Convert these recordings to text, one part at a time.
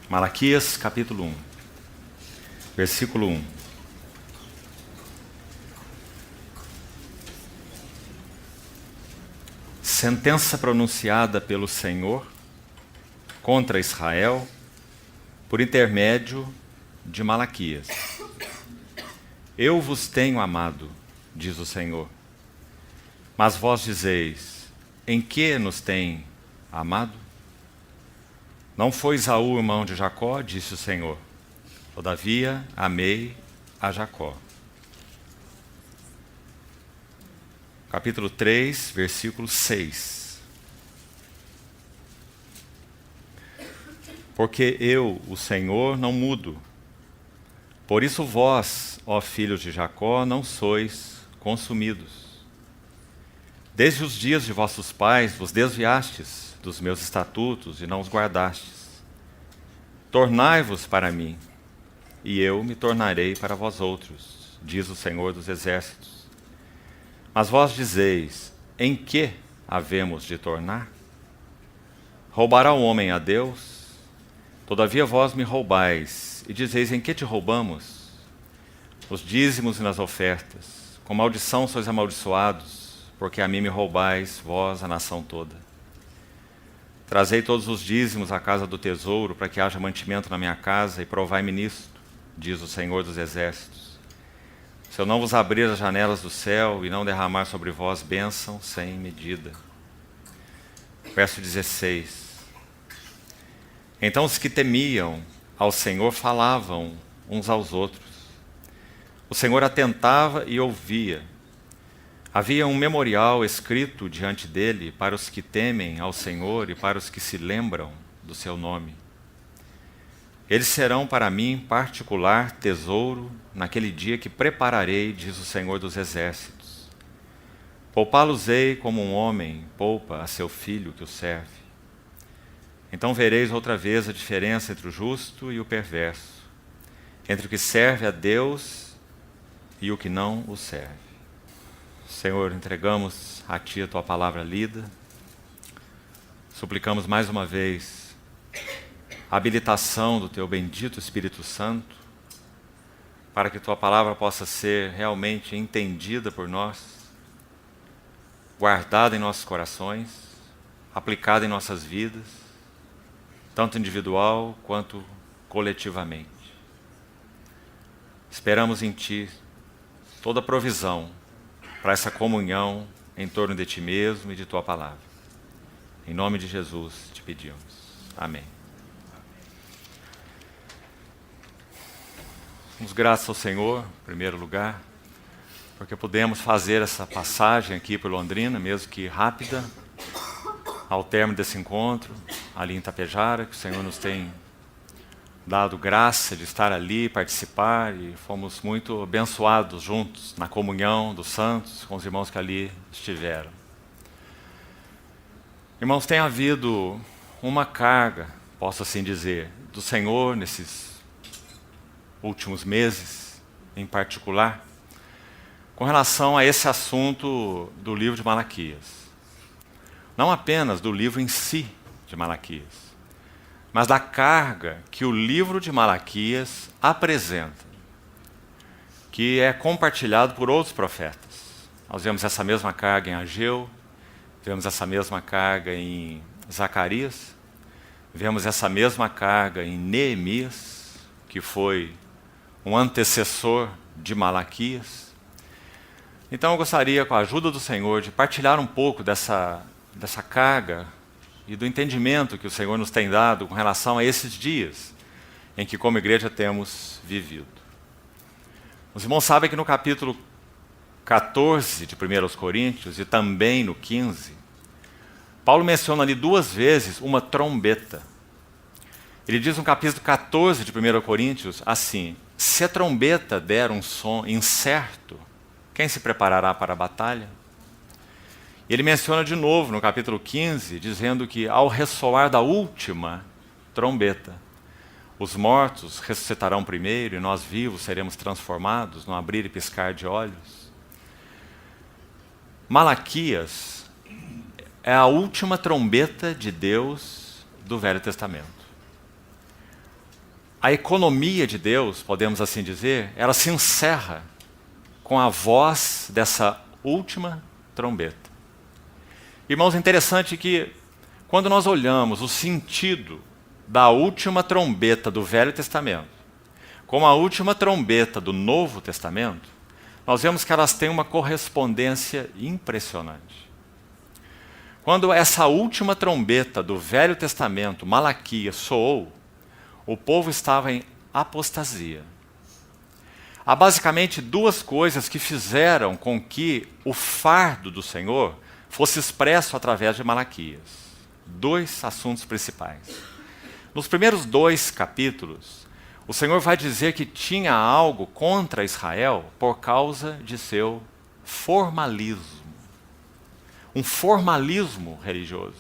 Malaquias capítulo 1, versículo 1. Sentença pronunciada pelo Senhor contra Israel por intermédio de Malaquias. Eu vos tenho amado, diz o Senhor. Mas vós dizeis, em que nos tem amado? Não foi Esaú irmão de Jacó, disse o Senhor. Todavia amei a Jacó. Capítulo 3, versículo 6. Porque eu, o Senhor, não mudo. Por isso vós, ó filhos de Jacó, não sois consumidos. Desde os dias de vossos pais vos desviastes dos meus estatutos e não os guardastes. Tornai-vos para mim, e eu me tornarei para vós outros, diz o Senhor dos Exércitos. Mas vós dizeis, em que havemos de tornar? Roubará o homem a Deus? Todavia vós me roubais, e dizeis, em que te roubamos? Os dízimos e nas ofertas. Com maldição sois amaldiçoados, porque a mim me roubais, vós, a nação toda. Trazei todos os dízimos à casa do tesouro, para que haja mantimento na minha casa, e provai-me nisto, diz o Senhor dos Exércitos. Se eu não vos abrir as janelas do céu, e não derramar sobre vós bênção sem medida. Verso 16. Então os que temiam ao Senhor falavam uns aos outros. O Senhor atentava e ouvia. Havia um memorial escrito diante dele para os que temem ao Senhor e para os que se lembram do seu nome. Eles serão para mim particular tesouro naquele dia que prepararei, diz o Senhor dos Exércitos. Poupá-los-ei como um homem poupa a seu filho que o serve. Então vereis outra vez a diferença entre o justo e o perverso, entre o que serve a Deus e o que não o serve. Senhor, entregamos a Ti a Tua palavra lida. Suplicamos mais uma vez a habilitação do Teu bendito Espírito Santo, para que Tua palavra possa ser realmente entendida por nós, guardada em nossos corações, aplicada em nossas vidas, tanto individual quanto coletivamente. Esperamos em Ti toda a provisão para essa comunhão em torno de Ti mesmo e de Tua palavra. Em nome de Jesus te pedimos. Amém. Damos graças ao Senhor, em primeiro lugar, porque podemos fazer essa passagem aqui por Londrina, mesmo que rápida, ao término desse encontro, ali em Itapejara, que o Senhor nos tem dado graça de estar ali, participar, e fomos muito abençoados juntos na comunhão dos santos, com os irmãos que ali estiveram. Irmãos, tem havido uma carga, posso assim dizer, do Senhor nesses últimos meses, em particular, com relação a esse assunto do livro de Malaquias. Não apenas do livro em si de Malaquias, mas da carga que o livro de Malaquias apresenta, que é compartilhado por outros profetas. Nós vemos essa mesma carga em Ageu, vemos essa mesma carga em Zacarias, vemos essa mesma carga em Neemias, que foi um antecessor de Malaquias. Então eu gostaria, com a ajuda do Senhor, de partilhar um pouco dessa carga e do entendimento que o Senhor nos tem dado com relação a esses dias em que, como igreja, temos vivido. Os irmãos sabem que no capítulo 14 de 1 Coríntios e também no 15, Paulo menciona ali duas vezes uma trombeta. Ele diz no capítulo 14 de 1 Coríntios assim: se a trombeta der um som incerto, quem se preparará para a batalha? E ele menciona de novo no capítulo 15, dizendo que ao ressoar da última trombeta, os mortos ressuscitarão primeiro e nós vivos seremos transformados no abrir e piscar de olhos. Malaquias é a última trombeta de Deus do Velho Testamento. a economia de Deus, podemos assim dizer, ela se encerra com a voz dessa última trombeta. Irmãos, é interessante que quando nós olhamos o sentido da última trombeta do Velho Testamento com a última trombeta do Novo Testamento, nós vemos que elas têm uma correspondência impressionante. Quando essa última trombeta do Velho Testamento, Malaquias, soou, o povo estava em apostasia. Há basicamente duas coisas que fizeram com que o fardo do Senhor fosse expresso através de Malaquias. Dois assuntos principais. Nos primeiros 2 capítulos, o Senhor vai dizer que tinha algo contra Israel por causa de seu formalismo. Um formalismo religioso.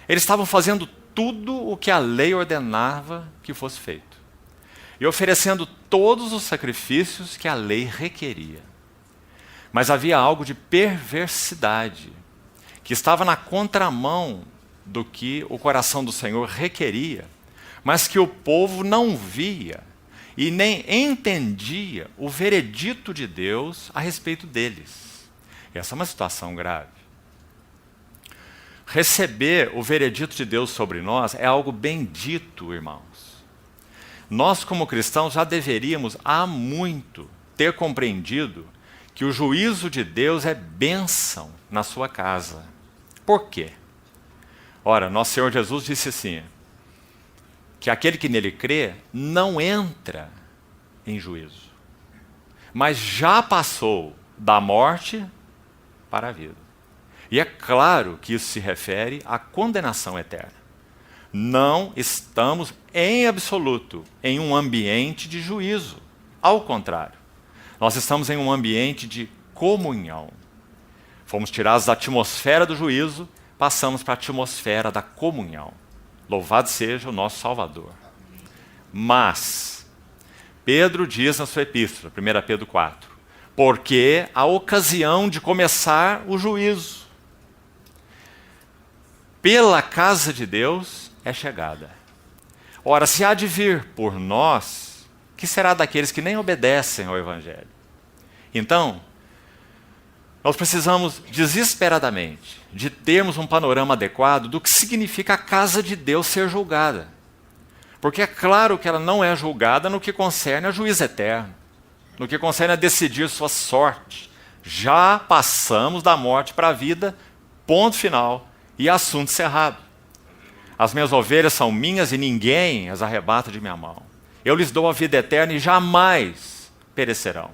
Eles estavam fazendo tudo o que a lei ordenava que fosse feito. E oferecendo todos os sacrifícios que a lei requeria. Mas havia algo de perversidade, que estava na contramão do que o coração do Senhor requeria, mas que o povo não via e nem entendia o veredito de Deus a respeito deles. Essa é uma situação grave. Receber o veredito de Deus sobre nós é algo bendito, irmãos. Nós, como cristãos, já deveríamos há muito ter compreendido que o juízo de Deus é bênção na sua casa. Por quê? Ora, nosso Senhor Jesus disse assim, que aquele que nele crê não entra em juízo, mas já passou da morte para a vida. E é claro que isso se refere à condenação eterna. Não estamos em absoluto em um ambiente de juízo. Ao contrário, nós estamos em um ambiente de comunhão. Fomos tirados da atmosfera do juízo, passamos para a atmosfera da comunhão. Louvado seja o nosso Salvador. Mas, Pedro diz na sua epístola, 1 Pedro 4, porque a ocasião de começar o juízo pela casa de Deus é chegada. Ora, se há de vir por nós, que será daqueles que nem obedecem ao Evangelho? Então, nós precisamos desesperadamente de termos um panorama adequado do que significa a casa de Deus ser julgada. Porque é claro que ela não é julgada no que concerne a juízo eterno, no que concerne a decidir sua sorte. Já passamos da morte para a vida, ponto final, e assunto encerrado. As minhas ovelhas são minhas e ninguém as arrebata de minha mão. Eu lhes dou a vida eterna e jamais perecerão.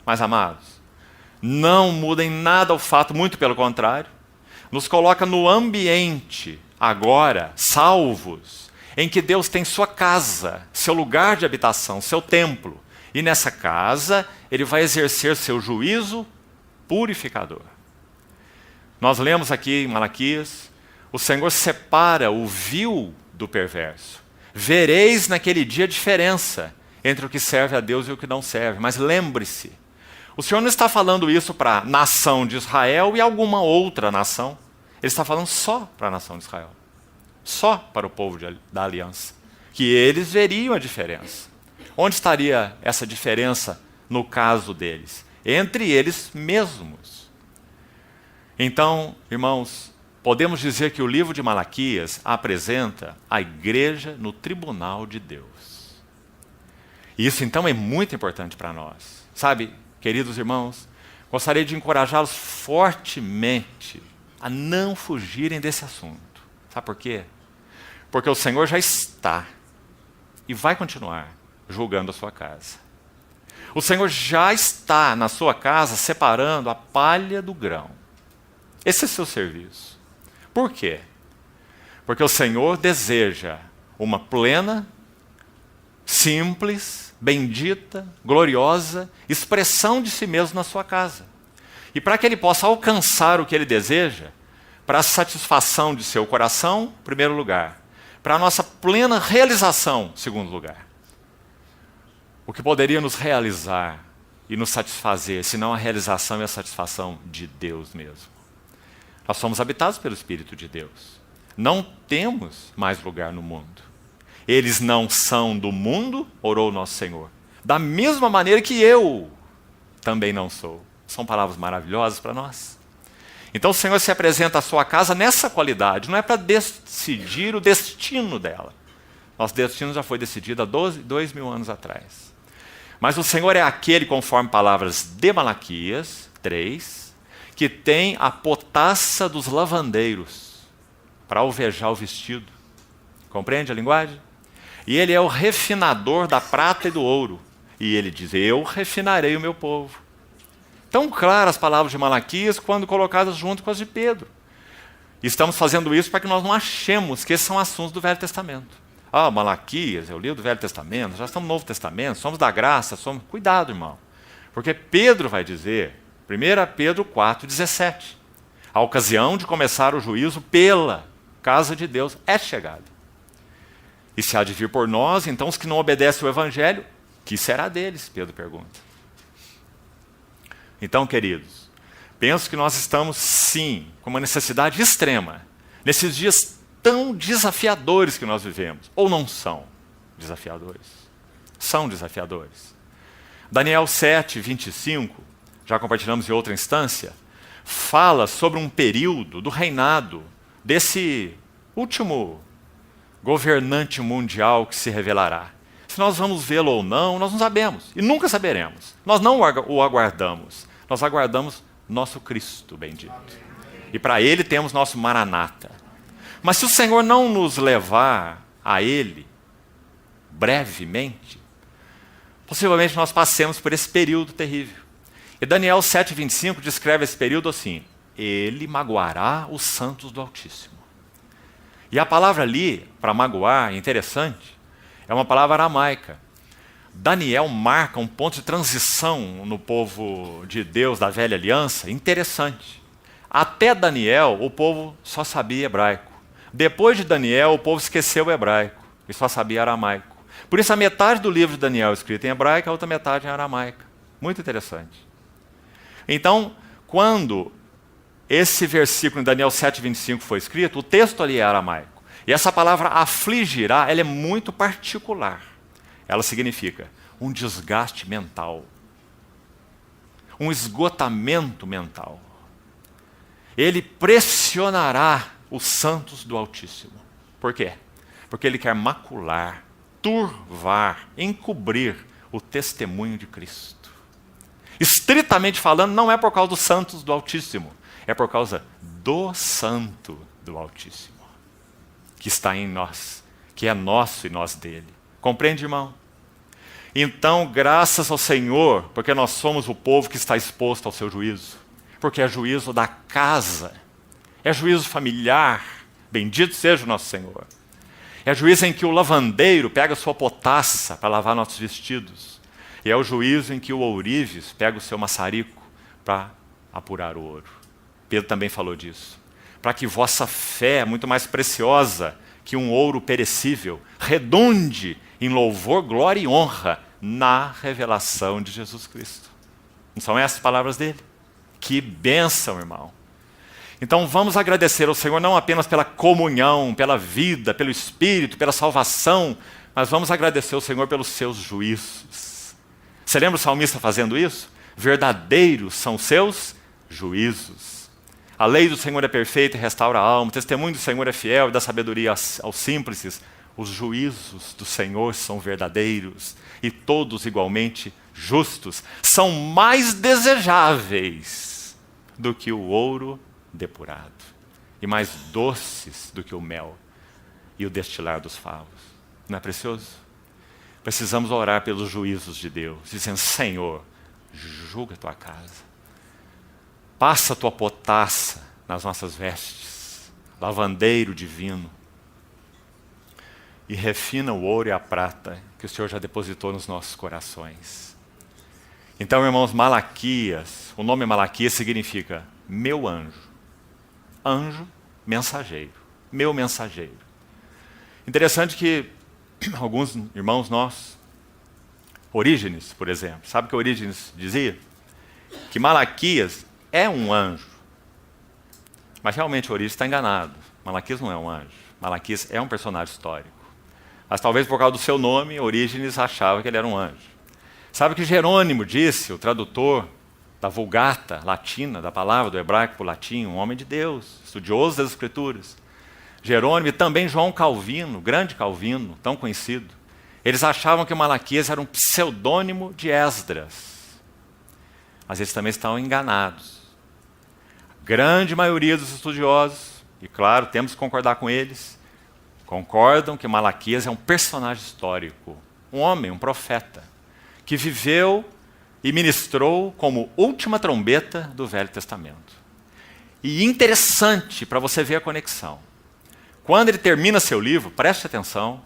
Mas, amados, não muda em nada o fato, muito pelo contrário, nos coloca no ambiente, agora, salvos, em que Deus tem sua casa, seu lugar de habitação, seu templo. E nessa casa, Ele vai exercer seu juízo purificador. Nós lemos aqui em Malaquias, o Senhor separa o vil do perverso. Vereis naquele dia a diferença entre o que serve a Deus e o que não serve. Mas lembre-se, o Senhor não está falando isso para a nação de Israel e alguma outra nação. Ele está falando só para a nação de Israel. Só para o povo da aliança. Que eles veriam a diferença. Onde estaria essa diferença no caso deles? Entre eles mesmos. Então, irmãos, podemos dizer que o livro de Malaquias apresenta a igreja no tribunal de Deus. E isso então é muito importante para nós. Sabe, queridos irmãos, gostaria de encorajá-los fortemente a não fugirem desse assunto. Sabe por quê? Porque o Senhor já está e vai continuar julgando a sua casa. O Senhor já está na sua casa separando a palha do grão. Esse é seu serviço. Por quê? Porque o Senhor deseja uma plena, simples, bendita, gloriosa expressão de si mesmo na sua casa. E para que ele possa alcançar o que ele deseja, para a satisfação de seu coração, em primeiro lugar, para a nossa plena realização, em segundo lugar. O que poderia nos realizar e nos satisfazer, senão a realização e a satisfação de Deus mesmo. Nós somos habitados pelo Espírito de Deus. Não temos mais lugar no mundo. Eles não são do mundo, orou o nosso Senhor. Da mesma maneira que eu também não sou. São palavras maravilhosas para nós. Então o Senhor se apresenta à sua casa nessa qualidade, não é para decidir o destino dela. Nosso destino já foi decidido há 2.000 anos atrás. Mas o Senhor é aquele, conforme palavras de Malaquias 3, que tem a potassa dos lavandeiros para alvejar o vestido. Compreende a linguagem? E ele é o refinador da prata e do ouro. E ele diz, eu refinarei o meu povo. Tão claras as palavras de Malaquias quando colocadas junto com as de Pedro. E estamos fazendo isso para que nós não achemos que esses são assuntos do Velho Testamento. Ah, Malaquias, eu li do Velho Testamento, já estamos no Novo Testamento, somos da graça, somos... Cuidado, irmão. Porque Pedro vai dizer, 1 Pedro 4,17, a ocasião de começar o juízo pela casa de Deus é chegada. E se há de vir por nós, então os que não obedecem o Evangelho, que será deles? Pedro pergunta. Então, queridos, penso que nós estamos, sim, com uma necessidade extrema, nesses dias tão desafiadores que nós vivemos. Ou não são desafiadores? São desafiadores. Daniel 7, 25, já compartilhamos em outra instância, fala sobre um período do reinado desse último governante mundial que se revelará. Se nós vamos vê-lo ou não, nós não sabemos. E nunca saberemos. Nós não o aguardamos. Nós aguardamos nosso Cristo bendito. E para Ele temos nosso Maranata. Mas se o Senhor não nos levar a Ele, brevemente, possivelmente nós passemos por esse período terrível. E Daniel 7,25 descreve esse período assim, Ele magoará os santos do Altíssimo. E a palavra ali, para magoar, é interessante, é uma palavra aramaica. Daniel marca um ponto de transição no povo de Deus, da velha aliança, interessante. Até Daniel, o povo só sabia hebraico. Depois de Daniel, o povo esqueceu o hebraico e só sabia aramaico. Por isso, a metade do livro de Daniel é escrito em hebraico, a outra metade em aramaica. Muito interessante. Então, quando esse versículo em Daniel 7,25 foi escrito, o texto ali é aramaico. E essa palavra afligirá, ela é muito particular. Ela significa um desgaste mental, um esgotamento mental. Ele pressionará os santos do Altíssimo. Por quê? Porque ele quer macular, turvar, encobrir o testemunho de Cristo. Estritamente falando, não é por causa dos santos do Altíssimo, é por causa do Santo do Altíssimo, que está em nós, que é nosso e nós dele. Compreende, irmão? Então, graças ao Senhor, porque nós somos o povo que está exposto ao seu juízo, porque é juízo da casa, é juízo familiar, bendito seja o nosso Senhor. É juízo em que o lavandeiro pega a sua potassa para lavar nossos vestidos, e é o juízo em que o ourives pega o seu maçarico para apurar o ouro. Pedro também falou disso. Para que vossa fé, muito mais preciosa que um ouro perecível, redunde em louvor, glória e honra na revelação de Jesus Cristo. Não são essas palavras dele? Que bênção, irmão. Então vamos agradecer ao Senhor não apenas pela comunhão, pela vida, pelo Espírito, pela salvação, mas vamos agradecer ao Senhor pelos seus juízos. Você lembra o salmista fazendo isso? Verdadeiros são os seus juízos. A lei do Senhor é perfeita e restaura a alma, o testemunho do Senhor é fiel e dá sabedoria aos simples. Os juízos do Senhor são verdadeiros e todos igualmente justos. São mais desejáveis do que o ouro depurado e mais doces do que o mel e o destilar dos favos. Não é precioso? Precisamos orar pelos juízos de Deus, dizendo, Senhor, julga a tua casa. Passa a tua potassa nas nossas vestes, lavandeiro divino, e refina o ouro e a prata que o Senhor já depositou nos nossos corações. Então, irmãos, Malaquias, o nome Malaquias significa meu anjo. Anjo, mensageiro. Meu mensageiro. Interessante que alguns irmãos nossos, Orígenes, por exemplo, sabe o que Orígenes dizia? Que Malaquias é um anjo. Mas realmente Orígenes está enganado. Malaquias não é um anjo. Malaquias é um personagem histórico. Mas talvez por causa do seu nome, Orígenes achava que ele era um anjo. Sabe o que Jerônimo disse, o tradutor da Vulgata latina, da palavra do hebraico para o latim, um homem de Deus, estudioso das Escrituras. Jerônimo e também João Calvino, grande Calvino, tão conhecido. Eles achavam que Malaquias era um pseudônimo de Esdras. Mas eles também estão enganados. A grande maioria dos estudiosos, e claro, temos que concordar com eles, concordam que Malaquias é um personagem histórico, um homem, um profeta, que viveu e ministrou como última trombeta do Velho Testamento. E interessante para você ver a conexão. Quando ele termina seu livro, preste atenção,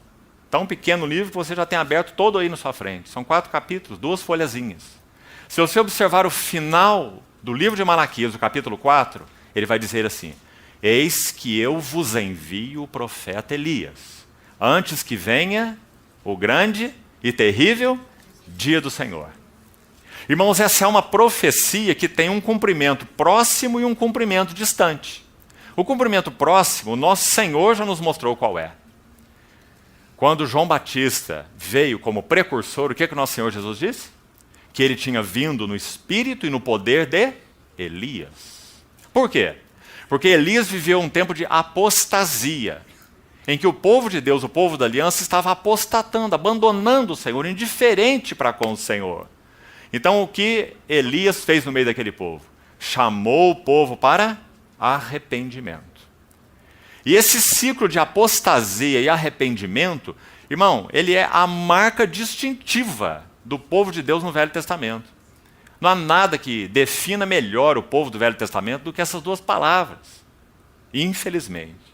tão pequeno livro que você já tem aberto todo aí na sua frente. São 4 capítulos, 2 folhazinhas. Se você observar o final do livro de Malaquias, o capítulo 4, ele vai dizer assim: eis que eu vos envio o profeta Elias, antes que venha o grande e terrível dia do Senhor. Irmãos, essa é uma profecia que tem um cumprimento próximo e um cumprimento distante. O cumprimento próximo, o nosso Senhor já nos mostrou qual é. Quando João Batista veio como precursor, o que o nosso Senhor Jesus disse? Que ele tinha vindo no espírito e no poder de Elias. Por quê? Porque Elias viveu um tempo de apostasia, em que o povo de Deus, o povo da aliança, estava apostatando, abandonando o Senhor, indiferente para com o Senhor. Então, o que Elias fez no meio daquele povo? Chamou o povo para arrependimento. E esse ciclo de apostasia e arrependimento, irmão, ele é a marca distintiva do povo de Deus no Velho Testamento. Não há nada que defina melhor o povo do Velho Testamento do que essas 2 palavras. Infelizmente.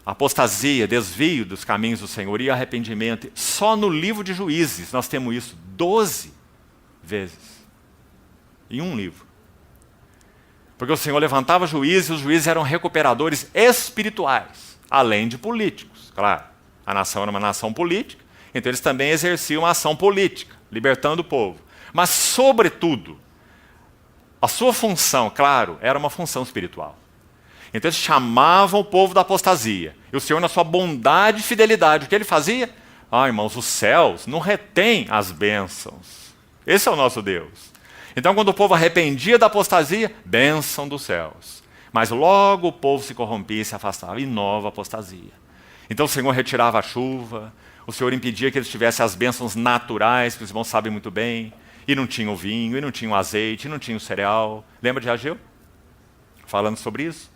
Apostasia, desvio dos caminhos do Senhor e arrependimento. Só no livro de Juízes nós temos isso 12 vezes. Em um livro. Porque o Senhor levantava juízes e os juízes eram recuperadores espirituais, além de políticos. Claro, a nação era uma nação política, então eles também exerciam uma ação política, libertando o povo. Mas, sobretudo, a sua função, claro, era uma função espiritual. Então eles chamavam o povo da apostasia. E o Senhor, na sua bondade e fidelidade, o que ele fazia? Irmãos, os céus não retêm as bênçãos. Esse é o nosso Deus. Então, quando o povo arrependia da apostasia, bênção dos céus. Mas logo o povo se corrompia e se afastava, e nova apostasia. Então o Senhor retirava a chuva, o Senhor impedia que eles tivessem as bênçãos naturais, que os irmãos sabem muito bem, e não tinha o vinho, e não tinha o azeite, e não tinha o cereal. Lembra de Ageu? Falando sobre isso.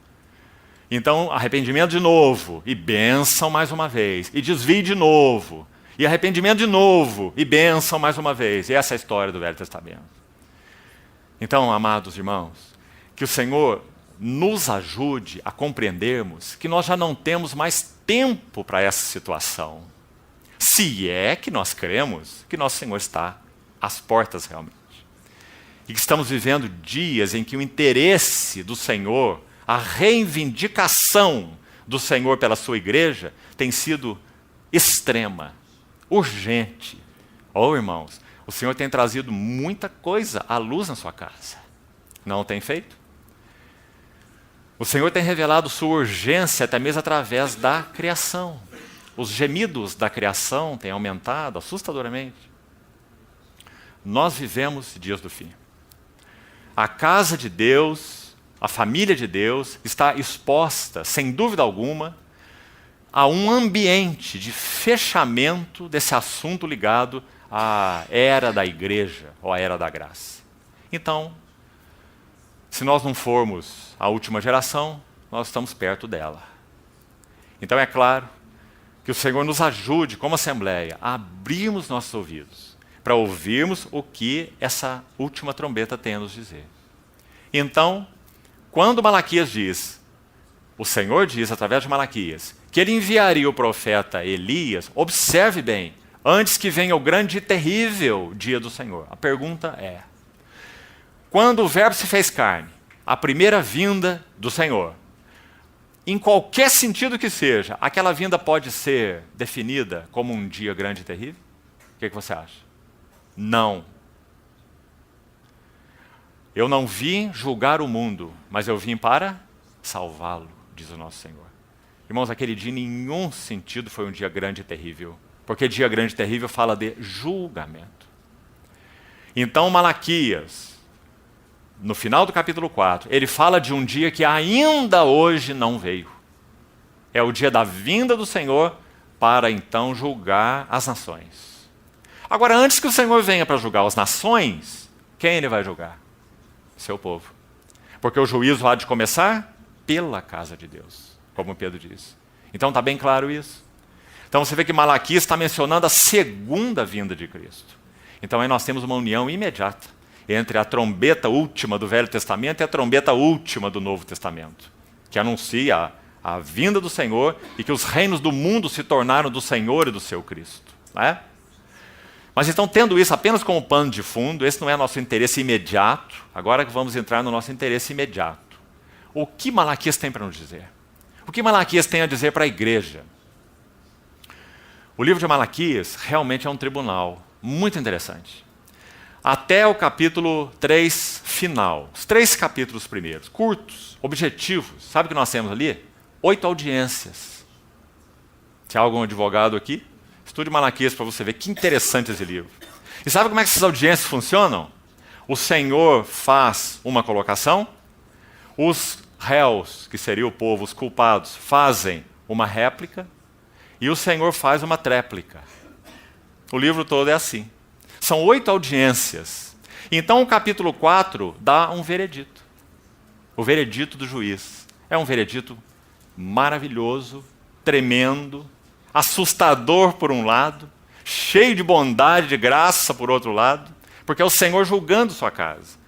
Então, arrependimento de novo, e bênção mais uma vez, e desvio de novo, e arrependimento de novo, e bênção mais uma vez. E essa é a história do Velho Testamento. Então, amados irmãos, que o Senhor nos ajude a compreendermos que nós já não temos mais tempo para essa situação. Se é que nós cremos que nosso Senhor está às portas realmente. E que estamos vivendo dias em que o interesse do Senhor, a reivindicação do Senhor pela sua igreja tem sido extrema, urgente. Irmãos, o Senhor tem trazido muita coisa à luz na sua casa. Não tem feito? O Senhor tem revelado sua urgência até mesmo através da criação. Os gemidos da criação têm aumentado assustadoramente. Nós vivemos dias do fim. A casa de Deus, a família de Deus, está exposta, sem dúvida alguma, a um ambiente de fechamento desse assunto ligado à era da igreja, ou à era da graça. Então, se nós não formos a última geração, nós estamos perto dela. Então é claro que o Senhor nos ajude, como Assembleia, a abrirmos nossos ouvidos, para ouvirmos o que essa última trombeta tem a nos dizer. Então, quando Malaquias diz, o Senhor diz através de Malaquias, que ele enviaria o profeta Elias, observe bem, antes que venha o grande e terrível dia do Senhor. A pergunta é, quando o Verbo se fez carne, a primeira vinda do Senhor, em qualquer sentido que seja, aquela vinda pode ser definida como um dia grande e terrível? O que você acha? Não. Eu não vim julgar o mundo, mas eu vim para salvá-lo, diz o nosso Senhor. Irmãos, aquele dia em nenhum sentido foi um dia grande e terrível. Porque dia grande e terrível fala de julgamento. Então Malaquias, no final do capítulo 4, ele fala de um dia que ainda hoje não veio. É o dia da vinda do Senhor para então julgar as nações. Agora, antes que o Senhor venha para julgar as nações, quem ele vai julgar? Seu povo. Porque o juízo há de começar pela casa de Deus, como Pedro diz. Então está bem claro isso. Então você vê que Malaquias está mencionando a segunda vinda de Cristo. Então aí nós temos uma união imediata entre a trombeta última do Velho Testamento e a trombeta última do Novo Testamento, que anuncia a vinda do Senhor e que os reinos do mundo se tornaram do Senhor e do seu Cristo. Não é? Mas então, tendo isso apenas como pano de fundo, esse não é nosso interesse imediato. Agora que vamos entrar no nosso interesse imediato. O que Malaquias tem para nos dizer? O que Malaquias tem a dizer para a igreja? O livro de Malaquias realmente é um tribunal muito interessante. Até o capítulo 3 final. Os 3 capítulos primeiros, curtos, objetivos. Sabe o que nós temos ali? 8 audiências. Se há algum advogado aqui, estude Malaquias para você ver que interessante esse livro. E sabe como é que essas audiências funcionam? O Senhor faz uma colocação, os réus, que seria o povo, os culpados, fazem uma réplica, e o Senhor faz uma tréplica. O livro todo é assim. São 8 audiências. Então o capítulo 4 dá um veredito. O veredito do juiz. É um veredito maravilhoso, tremendo, assustador por um lado, cheio de bondade, de graça por outro lado, porque é o Senhor julgando sua casa.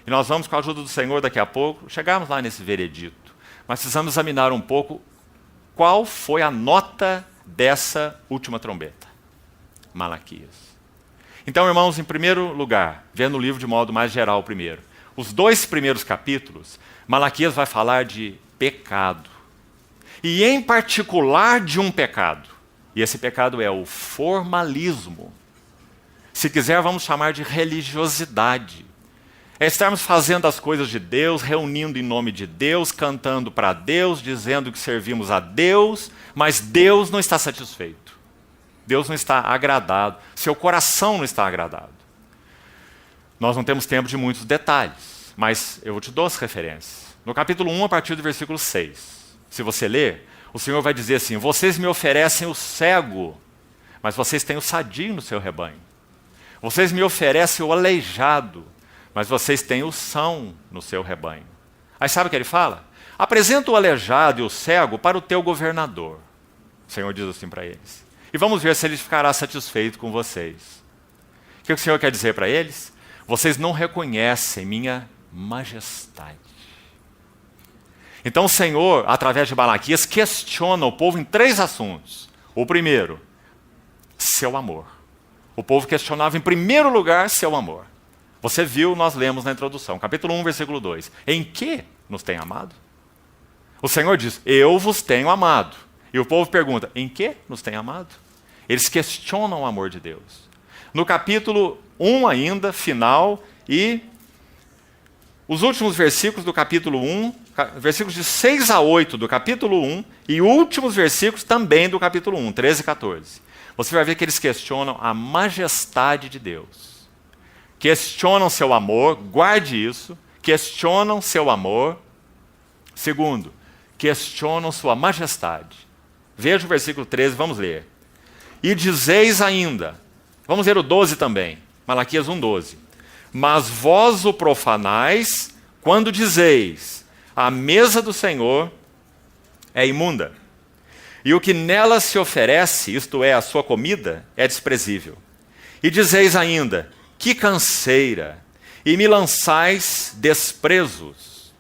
E nós vamos, com a ajuda do Senhor daqui a pouco, chegarmos lá nesse veredito. Mas precisamos examinar um pouco qual foi a nota dessa última trombeta. Malaquias. Então, irmãos, em primeiro lugar, vendo o livro de modo mais geral primeiro, os 2 primeiros capítulos, Malaquias vai falar de pecado. E em particular de um pecado. E esse pecado é o formalismo. Se quiser, vamos chamar de religiosidade. É estarmos fazendo as coisas de Deus, reunindo em nome de Deus, cantando para Deus, dizendo que servimos a Deus, mas Deus não está satisfeito. Deus não está agradado. Seu coração não está agradado. Nós não temos tempo de muitos detalhes, mas eu te dou as referências. No capítulo 1, a partir do versículo 6. Se você ler, o Senhor vai dizer assim: vocês me oferecem o cego, mas vocês têm o sadio no seu rebanho. Vocês me oferecem o aleijado, mas vocês têm o são no seu rebanho. Aí sabe o que ele fala? Apresenta o aleijado e o cego para o teu governador. O Senhor diz assim para eles. E vamos ver se ele ficará satisfeito com vocês. O que o Senhor quer dizer para eles? Vocês não reconhecem minha majestade. Então o Senhor, através de Malaquias, questiona o povo em 3 assuntos. O primeiro, seu amor. O povo questionava em primeiro lugar seu amor. Você viu, nós lemos na introdução, capítulo 1, versículo 2. Em que nos tem amado? O Senhor diz, eu vos tenho amado. E o povo pergunta, em que nos tem amado? Eles questionam o amor de Deus. No capítulo 1 ainda, final, e os últimos versículos do capítulo 1, versículos de 6 a 8 do capítulo 1, e últimos versículos também do capítulo 1, 13 e 14. Você vai ver que eles questionam a majestade de Deus. Questionam seu amor, guarde isso, questionam seu amor. Segundo, questionam sua majestade. Veja o versículo 13, vamos ler. E dizeis ainda, vamos ler o 12 também, Malaquias 1:12. Mas vós o profanais quando dizeis, a mesa do Senhor é imunda, e o que nela se oferece, isto é, a sua comida, é desprezível. E dizeis ainda, que canseira, e me lançais desprezos,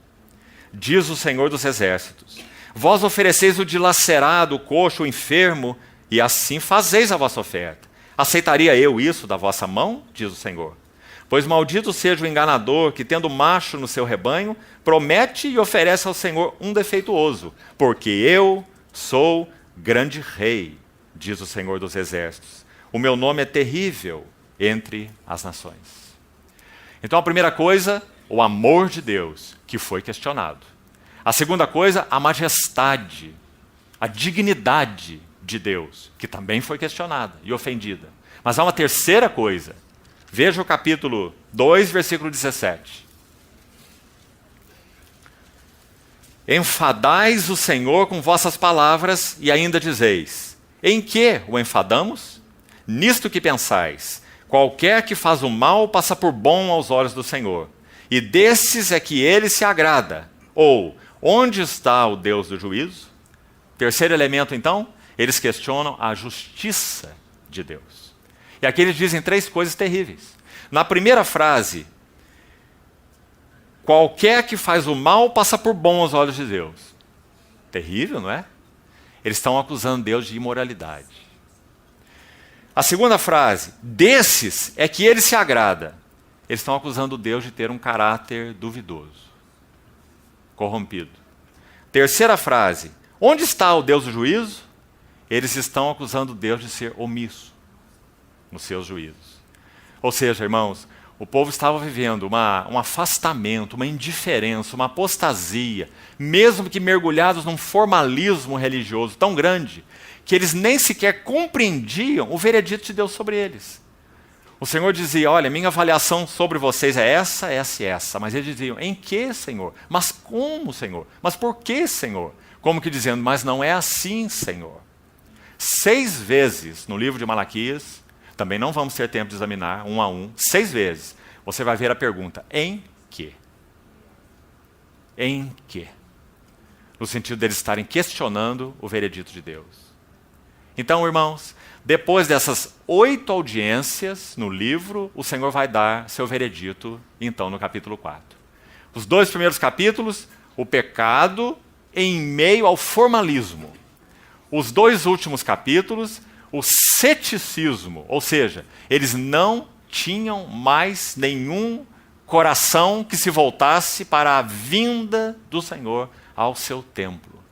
diz o Senhor dos Exércitos. Vós ofereceis o dilacerado, o coxo, o enfermo, e assim fazeis a vossa oferta. Aceitaria eu isso da vossa mão? Diz o Senhor. Pois maldito seja o enganador que, tendo macho no seu rebanho, promete e oferece ao Senhor um defeituoso, porque eu sou grande rei, diz o Senhor dos Exércitos. O meu nome é terrível entre as nações. Então a primeira coisa, o amor de Deus, que foi questionado. A segunda coisa, a majestade a dignidade de Deus, que também foi questionada e ofendida. Mas há uma terceira coisa. Veja o capítulo 2, versículo 17. Enfadais o Senhor com vossas palavras e ainda dizeis: em que o enfadamos? Nisto que pensais: qualquer que faz o mal passa por bom aos olhos do Senhor, e desses é que ele se agrada. Ou, onde está o Deus do juízo? Terceiro elemento, então, eles questionam a justiça de Deus. E aqui eles dizem três coisas terríveis. Na primeira frase, qualquer que faz o mal passa por bom aos olhos de Deus. Terrível, não é? Eles estão acusando Deus de imoralidade. A segunda frase, desses é que ele se agrada. Eles estão acusando Deus de ter um caráter duvidoso, corrompido. Terceira frase, onde está o Deus do juízo? Eles estão acusando Deus de ser omisso nos seus juízos. Ou seja, irmãos, o povo estava vivendo um afastamento, uma indiferença, uma apostasia, mesmo que mergulhados num formalismo religioso tão grande, que eles nem sequer compreendiam o veredito de Deus sobre eles. O Senhor dizia: olha, minha avaliação sobre vocês é essa, essa e essa. Mas eles diziam: em que, Senhor? Mas como, Senhor? Mas por que, Senhor? Como que dizendo: mas não é assim, Senhor. 6 vezes no livro de Malaquias, também não vamos ter tempo de examinar um a um, 6 vezes, você vai ver a pergunta: em que? Em que? No sentido deles estarem questionando o veredito de Deus. Então, irmãos, depois dessas 8 audiências no livro, o Senhor vai dar seu veredito, então, no capítulo 4. Os 2 primeiros capítulos, o pecado em meio ao formalismo. Os 2 últimos capítulos, o ceticismo, ou seja, eles não tinham mais nenhum coração que se voltasse para a vinda do Senhor ao seu templo.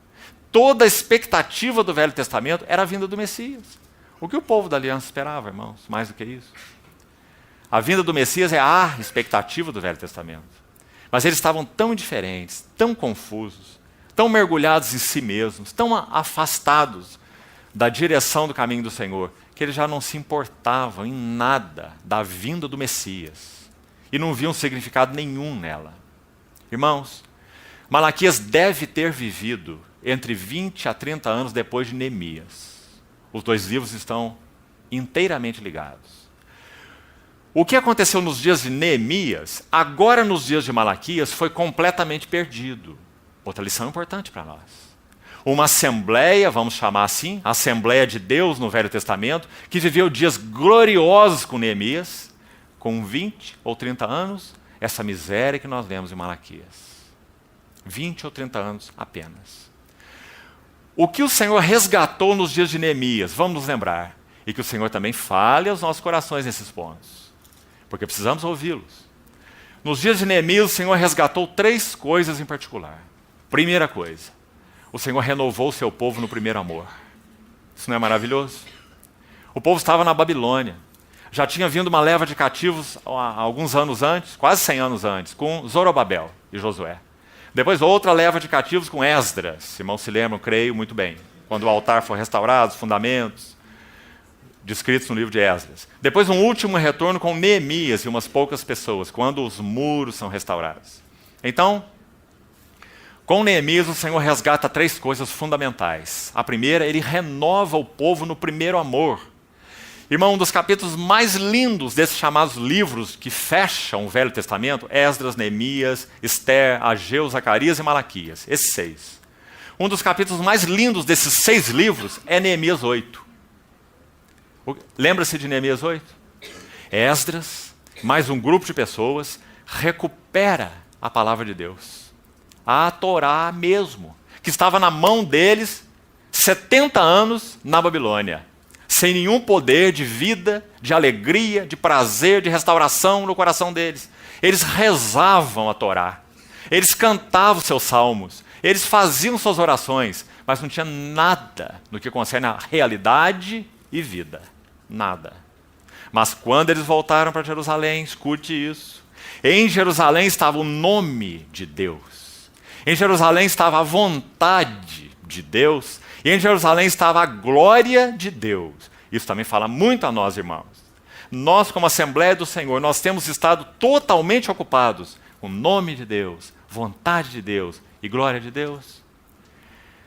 Toda a expectativa do Velho Testamento era a vinda do Messias. O que o povo da aliança esperava, irmãos? Mais do que isso. A vinda do Messias é a expectativa do Velho Testamento. Mas eles estavam tão indiferentes, tão confusos, tão mergulhados em si mesmos, tão afastados da direção do caminho do Senhor, que eles já não se importavam em nada da vinda do Messias. E não viam significado nenhum nela. Irmãos, Malaquias deve ter vivido entre 20 a 30 anos depois de Neemias. Os 2 livros estão inteiramente ligados. O que aconteceu nos dias de Neemias, agora nos dias de Malaquias, foi completamente perdido. Outra lição importante para nós. Uma assembleia, vamos chamar assim, a Assembleia de Deus no Velho Testamento, que viveu dias gloriosos com Neemias, com 20 ou 30 anos, essa miséria que nós vemos em Malaquias. 20 ou 30 anos apenas. O que o Senhor resgatou nos dias de Neemias, vamos nos lembrar, e que o Senhor também fale aos nossos corações nesses pontos, porque precisamos ouvi-los. Nos dias de Neemias, o Senhor resgatou 3 coisas em particular. Primeira coisa, o Senhor renovou o seu povo no primeiro amor. Isso não é maravilhoso? O povo estava na Babilônia. Já tinha vindo uma leva de cativos há alguns anos antes, quase 100 anos antes, com Zorobabel e Josué. Depois outra leva de cativos com Esdras, irmãos se lembram, creio muito bem, quando o altar foi restaurado, os fundamentos, descritos no livro de Esdras. Depois um último retorno com Neemias e umas poucas pessoas, quando os muros são restaurados. Então, com Neemias o Senhor resgata 3 coisas fundamentais. A primeira, ele renova o povo no primeiro amor. Irmão, um dos capítulos mais lindos desses chamados livros que fecham o Velho Testamento, Esdras, Neemias, Ester, Ageu, Zacarias e Malaquias, esses 6. Um dos capítulos mais lindos desses 6 livros é Neemias 8. Lembra-se de Neemias 8? Esdras, mais um grupo de pessoas, recupera a palavra de Deus. A Torá mesmo, que estava na mão deles 70 anos na Babilônia. Sem nenhum poder de vida, de alegria, de prazer, de restauração no coração deles. Eles rezavam a Torá, eles cantavam seus salmos, eles faziam suas orações, mas não tinha nada no que concerne a realidade e vida. Nada. Mas quando eles voltaram para Jerusalém, escute isso, em Jerusalém estava o nome de Deus. Em Jerusalém estava a vontade de Deus, e em Jerusalém estava a glória de Deus. Isso também fala muito a nós, irmãos. Nós, como Assembleia do Senhor, nós temos estado totalmente ocupados com o nome de Deus, vontade de Deus e glória de Deus.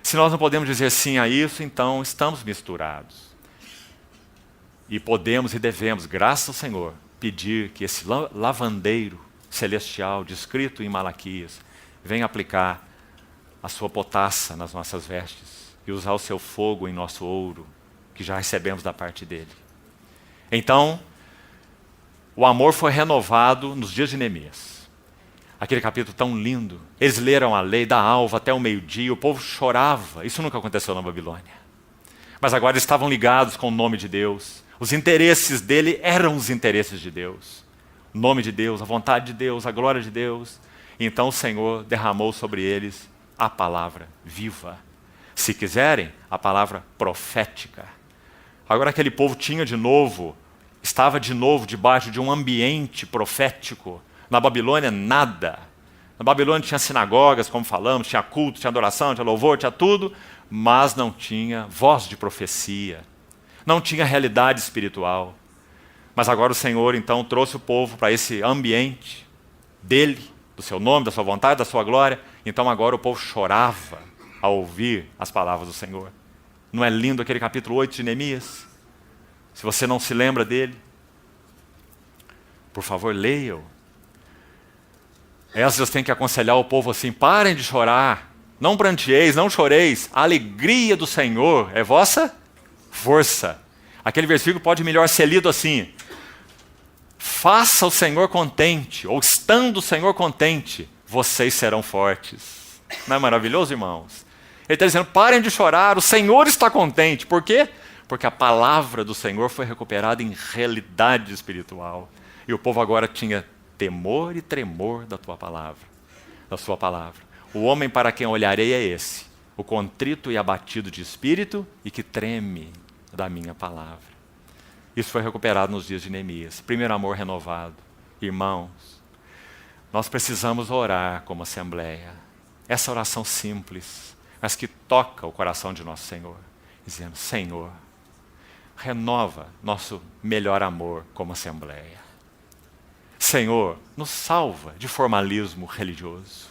Se nós não podemos dizer sim a isso, então estamos misturados. E podemos e devemos, graças ao Senhor, pedir que esse lavandeiro celestial descrito em Malaquias venha aplicar a sua potassa nas nossas vestes e usar o seu fogo em nosso ouro, que já recebemos da parte dele. Então, o amor foi renovado nos dias de Neemias. Aquele capítulo tão lindo. Eles leram a lei da alva até o meio-dia, o povo chorava. Isso nunca aconteceu na Babilônia. Mas agora estavam ligados com o nome de Deus. Os interesses dele eram os interesses de Deus. O nome de Deus, a vontade de Deus, a glória de Deus. Então o Senhor derramou sobre eles a palavra viva. Se quiserem, a palavra profética. Agora aquele povo estava de novo debaixo de um ambiente profético. Na Babilônia, nada. Na Babilônia tinha sinagogas, como falamos, tinha culto, tinha adoração, tinha louvor, tinha tudo, mas não tinha voz de profecia, não tinha realidade espiritual. Mas agora o Senhor, então, trouxe o povo para esse ambiente dele, do seu nome, da sua vontade, da sua glória. Então agora o povo chorava ao ouvir as palavras do Senhor. Não é lindo aquele capítulo 8 de Neemias? Se você não se lembra dele, por favor, leia-o. Esdras tem que aconselhar o povo assim: parem de chorar, não pranteeis, não choreis, a alegria do Senhor é vossa força. Aquele versículo pode melhor ser lido assim: faça o Senhor contente, ou estando o Senhor contente, vocês serão fortes. Não é maravilhoso, irmãos? Ele está dizendo: parem de chorar, o Senhor está contente. Por quê? Porque a palavra do Senhor foi recuperada em realidade espiritual. E o povo agora tinha temor e tremor da tua palavra, da sua palavra. O homem para quem olharei é esse, o contrito e abatido de espírito e que treme da minha palavra. Isso foi recuperado nos dias de Neemias. Primeiro amor renovado. Irmãos, nós precisamos orar como assembleia. Essa oração simples, mas que toca o coração de nosso Senhor, dizendo: Senhor, renova nosso melhor amor como assembleia. Senhor, nos salva de formalismo religioso.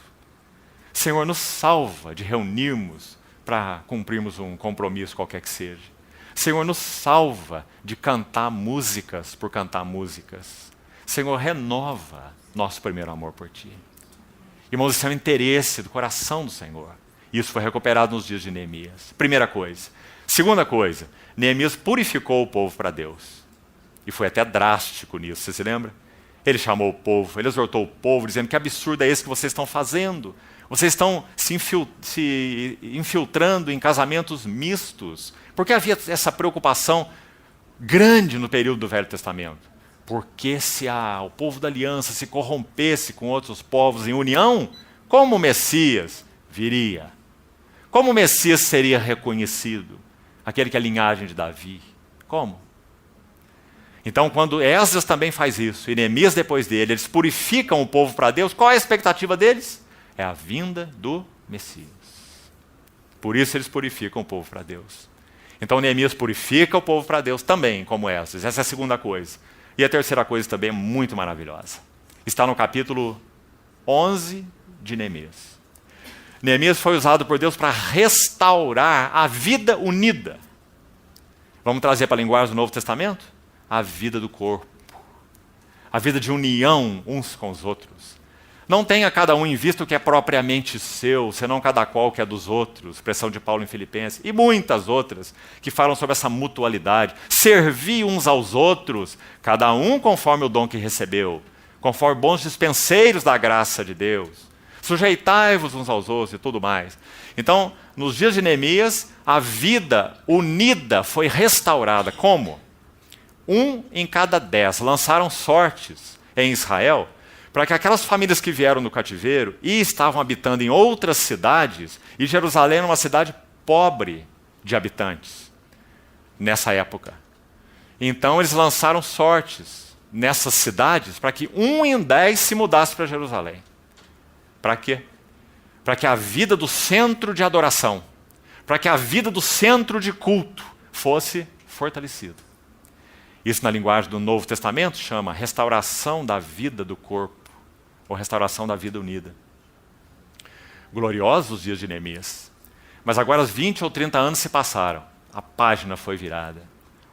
Senhor, nos salva de reunirmos para cumprirmos um compromisso qualquer que seja. Senhor, nos salva de cantar músicas por cantar músicas. Senhor, renova nosso primeiro amor por Ti. Irmãos, esse é o interesse do coração do Senhor. Isso foi recuperado nos dias de Neemias. Primeira coisa. Segunda coisa, Neemias purificou o povo para Deus. E foi até drástico nisso, você se lembra? Ele chamou o povo, ele exortou o povo, dizendo: que absurdo é esse que vocês estão fazendo? Vocês estão se infiltrando em casamentos mistos. Por que havia essa preocupação grande no período do Velho Testamento? Porque se o povo da aliança se corrompesse com outros povos em união, como o Messias viria? Como o Messias seria reconhecido? Aquele que é a linhagem de Davi. Como? Então, quando Esdras também faz isso, e Neemias depois dele, eles purificam o povo para Deus, qual é a expectativa deles? É a vinda do Messias. Por isso eles purificam o povo para Deus. Então Neemias purifica o povo para Deus também, como Esdras. Essa é a segunda coisa. E a terceira coisa também é muito maravilhosa. Está no capítulo 11 de Neemias. Neemias foi usado por Deus para restaurar a vida unida. Vamos trazer para a linguagem do Novo Testamento? A vida do corpo, a vida de união uns com os outros. Não tenha cada um em vista o que é propriamente seu, senão cada qual que é dos outros, expressão de Paulo em Filipenses, e muitas outras que falam sobre essa mutualidade. Servir uns aos outros, cada um conforme o dom que recebeu, conforme bons dispenseiros da graça de Deus. Sujeitai-vos uns aos outros e tudo mais. Então, nos dias de Neemias, a vida unida foi restaurada. Como? 1 em cada 10 lançaram sortes em Israel para que aquelas famílias que vieram do cativeiro e estavam habitando em outras cidades, e Jerusalém era uma cidade pobre de habitantes nessa época. Então eles lançaram sortes nessas cidades para que 1 em 10 se mudasse para Jerusalém. Para quê? Para que a vida do centro de adoração, para que a vida do centro de culto fosse fortalecida. Isso na linguagem do Novo Testamento chama restauração da vida do corpo, ou restauração da vida unida. Gloriosos os dias de Neemias. Mas agora os 20 ou 30 anos se passaram, a página foi virada,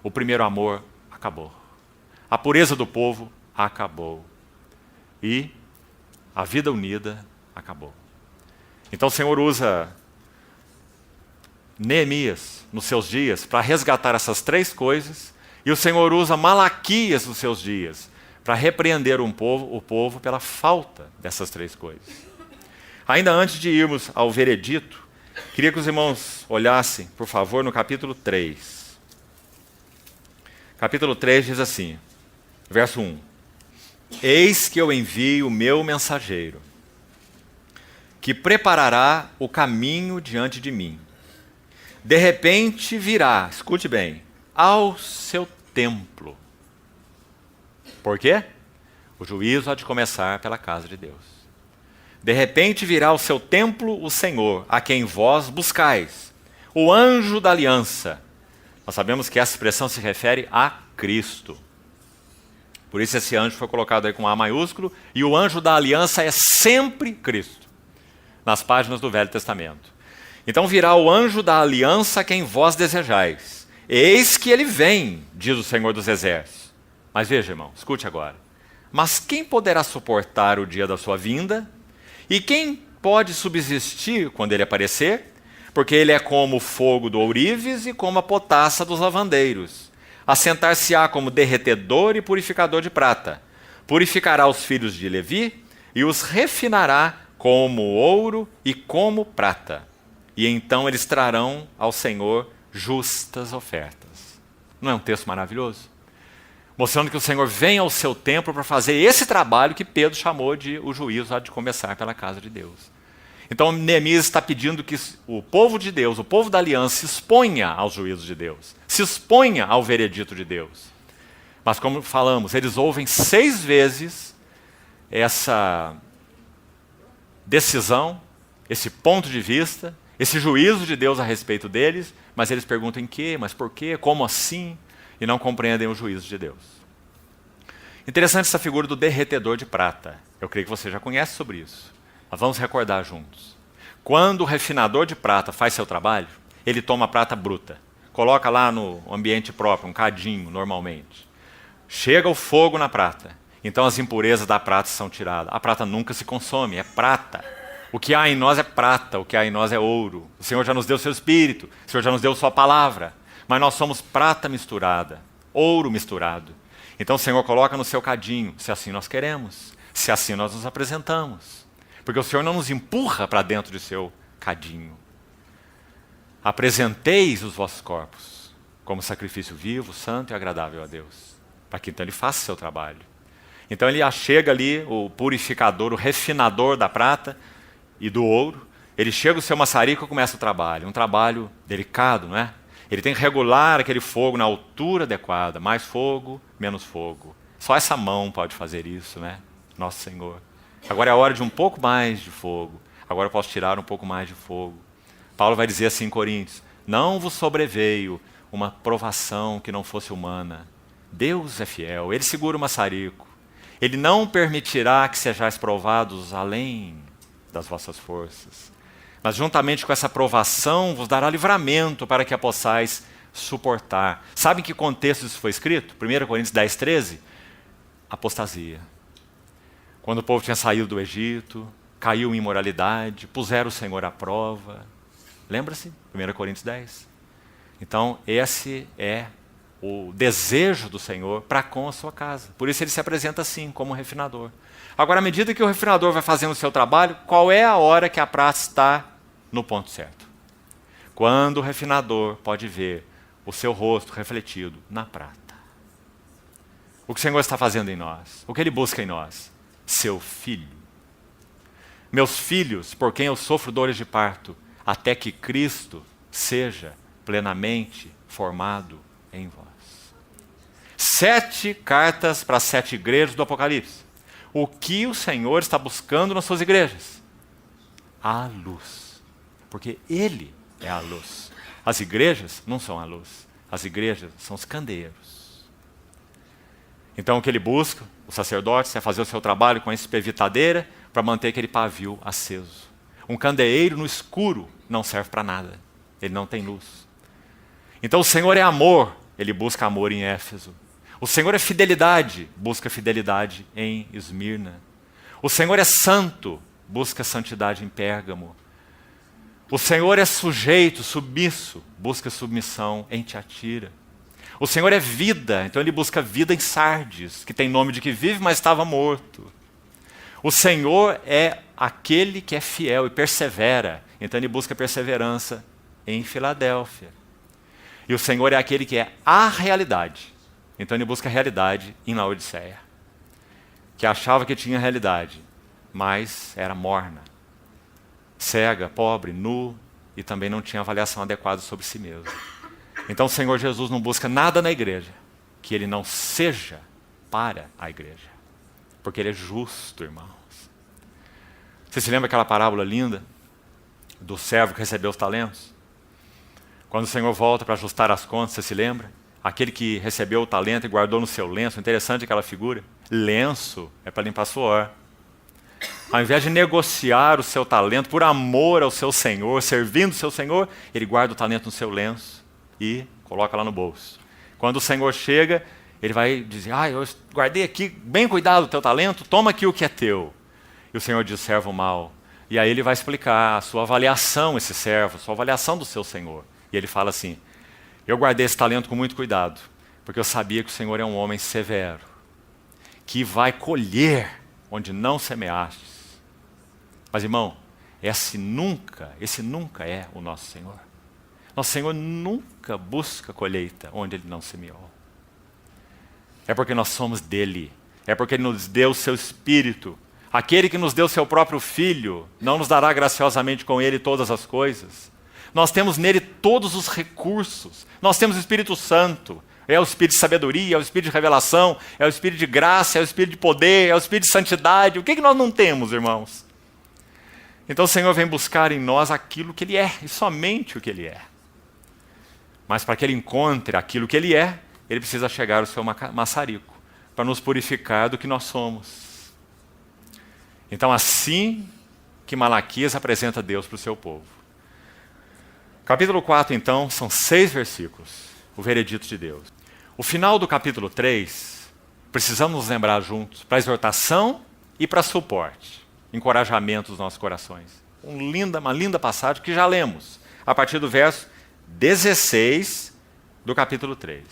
o primeiro amor acabou, a pureza do povo acabou e a vida unida acabou. Então o Senhor usa Neemias nos seus dias para resgatar essas três coisas, e o Senhor usa Malaquias nos seus dias para repreender o povo pela falta dessas três coisas. Ainda antes de irmos ao veredito, queria que os irmãos olhassem, por favor, no capítulo 3. Capítulo 3 diz assim, verso 1. Eis que eu envio o meu mensageiro, que preparará o caminho diante de mim. De repente virá, escute bem, ao seu templo. Por quê? O juízo há de começar pela casa de Deus. De repente virá ao seu templo o Senhor, a quem vós buscais, o anjo da aliança. Nós sabemos que essa expressão se refere a Cristo. Por isso esse anjo foi colocado aí com A maiúsculo, e o anjo da aliança é sempre Cristo, nas páginas do Velho Testamento. Então virá o anjo da aliança a quem vós desejais. Eis que ele vem, diz o Senhor dos Exércitos. Mas veja, irmão, escute agora. Mas quem poderá suportar o dia da sua vinda? E quem pode subsistir quando ele aparecer? Porque ele é como o fogo do ourives e como a potassa dos lavandeiros. Assentar-se-á como derretedor e purificador de prata. Purificará os filhos de Levi e os refinará como ouro e como prata. E então eles trarão ao Senhor justas ofertas. Não é um texto maravilhoso? Mostrando que o Senhor vem ao seu templo para fazer esse trabalho que Pedro chamou de o juízo há de começar pela casa de Deus. Então Neemias está pedindo que o povo de Deus, o povo da aliança, se exponha aos juízos de Deus, se exponha ao veredito de Deus. Mas como falamos, eles ouvem 6 vezes essa decisão, esse ponto de vista, esse juízo de Deus a respeito deles, mas eles perguntam em quê, mas por quê, como assim? E não compreendem o juízo de Deus. Interessante essa figura do derretedor de prata. Eu creio que você já conhece sobre isso. Mas vamos recordar juntos. Quando o refinador de prata faz seu trabalho, ele toma a prata bruta, coloca lá no ambiente próprio, um cadinho normalmente. Chega o fogo na prata, então as impurezas da prata são tiradas. A prata nunca se consome, é prata. O que há em nós é prata, o que há em nós é ouro. O Senhor já nos deu seu Espírito, o Senhor já nos deu sua palavra. Mas nós somos prata misturada, ouro misturado. Então o Senhor coloca no seu cadinho, se assim nós queremos, se assim nós nos apresentamos. Porque o Senhor não nos empurra para dentro de seu cadinho. Apresenteis os vossos corpos como sacrifício vivo, santo e agradável a Deus, para que então ele faça seu trabalho. Então ele chega ali, o purificador, o refinador da prata e do ouro, ele chega o seu maçarico e começa o trabalho. Um trabalho delicado, não é? Ele tem que regular aquele fogo na altura adequada. Mais fogo, menos fogo. Só essa mão pode fazer isso, né? Nosso Senhor. Agora é a hora de um pouco mais de fogo. Agora eu posso tirar um pouco mais de fogo. Paulo vai dizer assim em Coríntios: não vos sobreveio uma provação que não fosse humana. Deus é fiel, Ele segura o maçarico. Ele não permitirá que sejais provados além das vossas forças. Mas juntamente com essa provação vos dará livramento para que a possais suportar. Sabe em que contexto isso foi escrito? 1 Coríntios 10, 13. Apostasia. Quando o povo tinha saído do Egito, caiu em imoralidade, puseram o Senhor à prova. Lembra-se? 1 Coríntios 10. Então, esse é o desejo do Senhor para com a sua casa. Por isso ele se apresenta assim, como um refinador. Agora, à medida que o refinador vai fazendo o seu trabalho, qual é a hora que a prata está no ponto certo? Quando o refinador pode ver o seu rosto refletido na prata. O que o Senhor está fazendo em nós? O que Ele busca em nós? Seu filho. Meus filhos, por quem eu sofro dores de parto, até que Cristo seja plenamente formado em vós. 7 cartas para 7 igrejas do Apocalipse. O que o Senhor está buscando nas suas igrejas? A luz. Porque Ele é a luz. As igrejas não são a luz. As igrejas são os candeeiros. Então o que ele busca, o sacerdote, é fazer o seu trabalho com a espevitadeira para manter aquele pavio aceso. Um candeeiro no escuro não serve para nada. Ele não tem luz. Então o Senhor é amor, ele busca amor em Éfeso. O Senhor é fidelidade, busca fidelidade em Esmirna. O Senhor é santo, busca santidade em Pérgamo. O Senhor é sujeito, submisso, busca submissão em Tiatira. O Senhor é vida, então ele busca vida em Sardes, que tem nome de que vive, mas estava morto. O Senhor é aquele que é fiel e persevera, então ele busca perseverança em Filadélfia. E o Senhor é aquele que é a realidade, então ele busca a realidade em Laodiceia, que achava que tinha realidade, mas era morna, cega, pobre, nu, e também não tinha avaliação adequada sobre si mesmo. Então o Senhor Jesus não busca nada na igreja que ele não seja para a igreja, porque ele é justo, irmãos. Você se lembra aquela parábola linda do servo que recebeu os talentos? Quando o Senhor volta para ajustar as contas, você se lembra? Aquele que recebeu o talento e guardou no seu lenço, interessante aquela figura. Lenço é para limpar suor. Ao invés de negociar o seu talento por amor ao seu Senhor, servindo o seu Senhor, ele guarda o talento no seu lenço e coloca lá no bolso. Quando o Senhor chega, ele vai dizer, eu guardei aqui, bem cuidado do teu talento, toma aqui o que é teu. E o Senhor diz, servo mau. E aí ele vai explicar a sua avaliação, esse servo, a sua avaliação do seu Senhor. E ele fala assim, eu guardei esse talento com muito cuidado, porque eu sabia que o Senhor é um homem severo, que vai colher onde não semeastes. Mas, irmão, esse nunca é o nosso Senhor. Nosso Senhor nunca busca colheita onde Ele não semeou. É porque nós somos dEle. É porque Ele nos deu o seu Espírito. Aquele que nos deu o seu próprio Filho não nos dará graciosamente com Ele todas as coisas. Nós temos nele todos os recursos. Nós temos o Espírito Santo. É o Espírito de sabedoria, é o Espírito de revelação, é o Espírito de graça, é o Espírito de poder, é o Espírito de santidade. O que nós não temos, irmãos? Então o Senhor vem buscar em nós aquilo que Ele é, e somente o que Ele é. Mas para que Ele encontre aquilo que Ele é, Ele precisa chegar ao seu maçarico, para nos purificar do que nós somos. Então assim que Malaquias apresenta Deus para o seu povo. Capítulo 4, então, são 6 versículos, o veredito de Deus. O final do capítulo 3, precisamos nos lembrar juntos, para exortação e para suporte, encorajamento dos nossos corações. Uma linda passagem que já lemos, a partir do verso 16 do capítulo 3.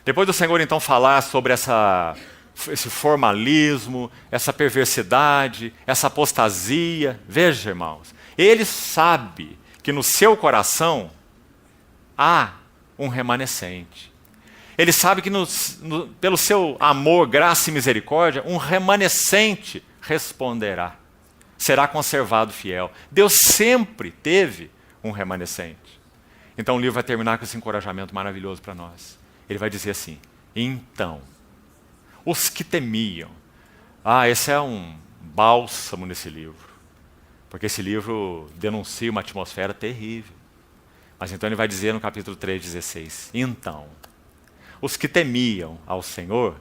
Depois do Senhor, então, falar sobre esse formalismo, essa perversidade, essa apostasia, veja, irmãos, Ele sabe que no seu coração há um remanescente. Ele sabe que pelo seu amor, graça e misericórdia, um remanescente responderá. Será conservado fiel. Deus sempre teve um remanescente. Então o livro vai terminar com esse encorajamento maravilhoso para nós. Ele vai dizer assim, então, os que temiam. Esse é um bálsamo nesse livro. Porque esse livro denuncia uma atmosfera terrível. Mas então ele vai dizer no capítulo 3:16, então, os que temiam ao Senhor,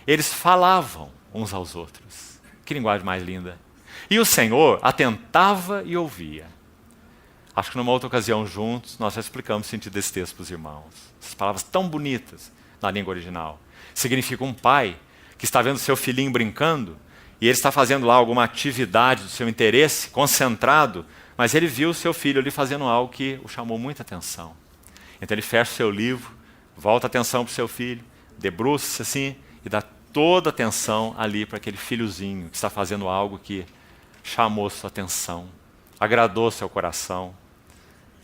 eles falavam uns aos outros. Que linguagem mais linda. E o Senhor atentava e ouvia. Acho que numa outra ocasião juntos, nós já explicamos o sentido desse texto para os irmãos. Essas palavras tão bonitas na língua original. Significa um pai que está vendo seu filhinho brincando, e ele está fazendo lá alguma atividade do seu interesse, concentrado, mas ele viu o seu filho ali fazendo algo que o chamou muita atenção. Então ele fecha o seu livro, volta a atenção para o seu filho, debruça-se assim e dá toda a atenção ali para aquele filhozinho que está fazendo algo que chamou sua atenção, agradou seu coração,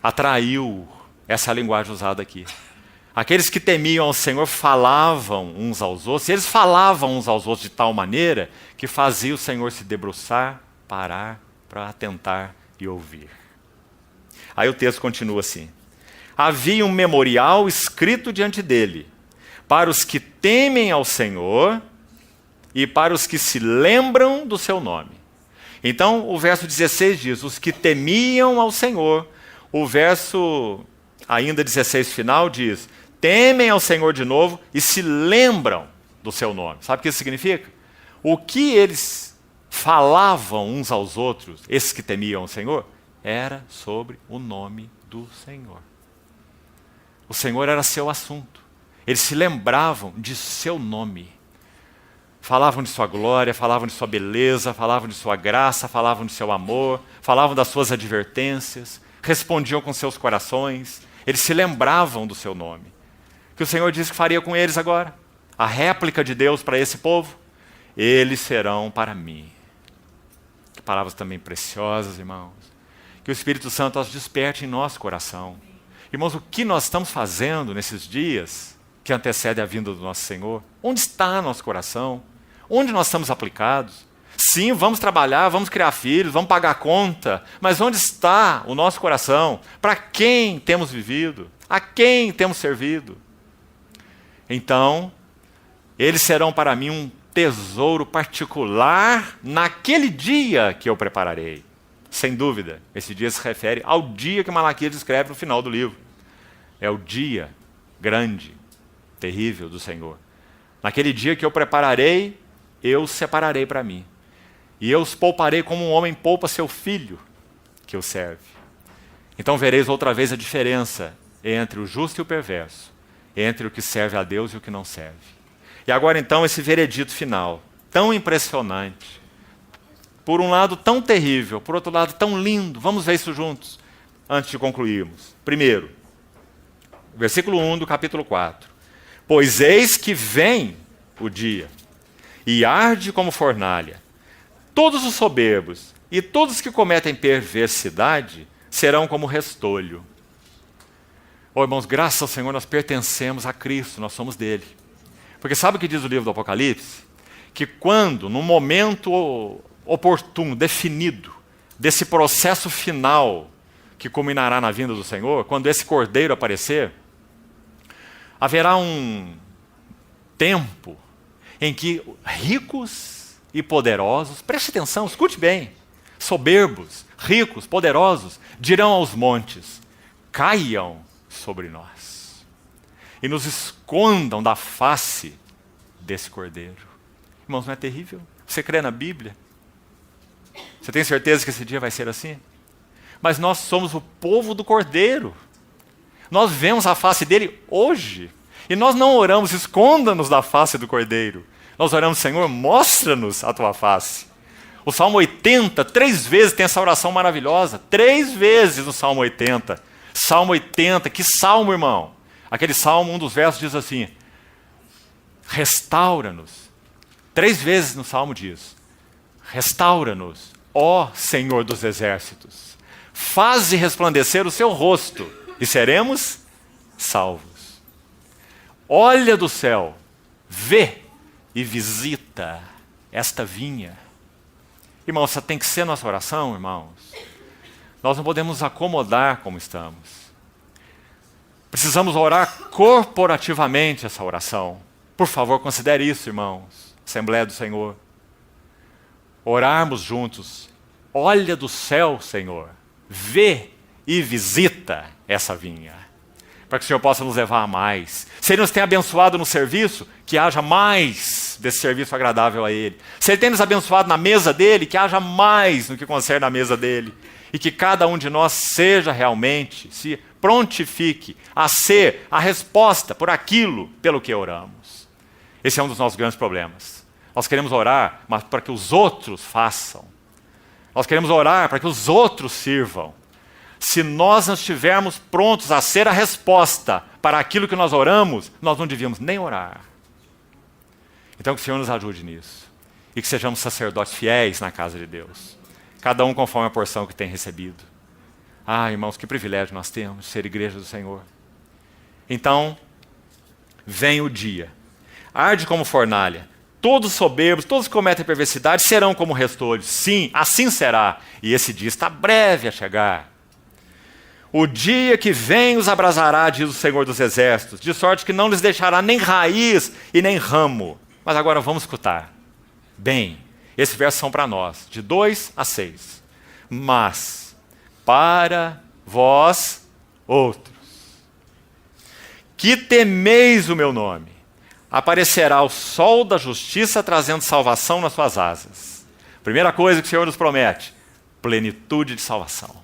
atraiu, essa é a linguagem usada aqui. Aqueles que temiam ao Senhor falavam uns aos outros, e eles falavam uns aos outros de tal maneira que fazia o Senhor se debruçar, parar, para atentar e ouvir. Aí o texto continua assim. Havia um memorial escrito diante dele, para os que temem ao Senhor e para os que se lembram do seu nome. Então o verso 16 diz, os que temiam ao Senhor, O verso ainda 16 final diz: temem ao Senhor de novo e se lembram do seu nome. Sabe o que isso significa? O que eles falavam uns aos outros, esses que temiam o Senhor, era sobre o nome do Senhor. O Senhor era seu assunto. Eles se lembravam de seu nome. Falavam de sua glória, falavam de sua beleza, falavam de sua graça, falavam de seu amor, falavam das suas advertências, respondiam com seus corações. Eles se lembravam do seu nome. Que o Senhor disse que faria com eles agora. A réplica de Deus para esse povo: eles serão para mim. Que palavras também preciosas, irmãos. Que o Espírito Santo as desperte em nosso coração. Irmãos, o que nós estamos fazendo nesses dias que antecedem a vinda do nosso Senhor? Onde está nosso coração? Onde nós estamos aplicados? Sim, vamos trabalhar, vamos criar filhos, vamos pagar conta, mas onde está o nosso coração? Para quem temos vivido? A quem temos servido? Então, eles serão para mim um tesouro particular naquele dia que eu prepararei. Sem dúvida, esse dia se refere ao dia que Malaquias descreve no final do livro. É o dia grande, terrível do Senhor. Naquele dia que eu prepararei, eu os separarei para mim. E eu os pouparei como um homem poupa seu filho que o serve. Então vereis outra vez a diferença entre o justo e o perverso, entre o que serve a Deus e o que não serve. E agora então esse veredito final, tão impressionante, por um lado tão terrível, por outro lado tão lindo. Vamos ver isso juntos, antes de concluirmos. Primeiro, versículo 1 do capítulo 4. Pois eis que vem o dia, e arde como fornalha. Todos os soberbos e todos que cometem perversidade serão como restolho. Oh, irmãos, graças ao Senhor nós pertencemos a Cristo, nós somos dele. Porque sabe o que diz o livro do Apocalipse? Que quando, no momento oportuno, definido, desse processo final que culminará na vinda do Senhor, quando esse cordeiro aparecer, haverá um tempo em que ricos e poderosos, preste atenção, escute bem, soberbos, ricos, poderosos, dirão aos montes: caiam sobre nós e nos escondam da face desse cordeiro. Irmãos, não é terrível? Você crê na Bíblia? Você tem certeza que esse dia vai ser assim? Mas nós somos o povo do cordeiro. Nós vemos a face dele hoje. E nós não oramos: esconda-nos da face do cordeiro. Nós oramos: Senhor, mostra-nos a tua face. O Salmo 80, 3 vezes tem essa oração maravilhosa. 3 vezes no Salmo 80. Salmo 80, que salmo, irmão? Aquele salmo, um dos versos diz assim: restaura-nos. 3 vezes no salmo diz: restaura-nos, ó Senhor dos exércitos. Faze resplandecer o seu rosto e seremos salvos. Olha do céu, vê e visita esta vinha. Irmãos, essa tem que ser nossa oração, irmãos. Nós não podemos nos acomodar como estamos. Precisamos orar corporativamente essa oração. Por favor, considere isso, irmãos. Assembleia do Senhor. Orarmos juntos. Olha do céu, Senhor. Vê e visita essa vinha. Para que o Senhor possa nos levar a mais. Se Ele nos tem abençoado no serviço, que haja mais desse serviço agradável a Ele. Se Ele tem nos abençoado na mesa dEle, que haja mais no que concerne a mesa dEle. E que cada um de nós seja realmente, se prontifique a ser a resposta por aquilo pelo que oramos. Esse é um dos nossos grandes problemas. Nós queremos orar, mas para que os outros façam. Nós queremos orar para que os outros sirvam. Se nós não estivermos prontos a ser a resposta para aquilo que nós oramos, nós não devíamos nem orar. Então que o Senhor nos ajude nisso. E que sejamos sacerdotes fiéis na casa de Deus. Cada um conforme a porção que tem recebido. Ah, irmãos, que privilégio nós temos de ser igreja do Senhor. Então, vem o dia. Arde como fornalha. Todos os soberbos, todos que cometem perversidade serão como restolhos. Sim, assim será. E esse dia está breve a chegar. O dia que vem os abrasará, diz o Senhor dos Exércitos, de sorte que não lhes deixará nem raiz e nem ramo. Mas agora vamos escutar. Bem, esses versos são para nós, de 2 a 6. Mas, para vós outros, que temeis o meu nome, aparecerá o sol da justiça trazendo salvação nas suas asas. Primeira coisa que o Senhor nos promete, plenitude de salvação.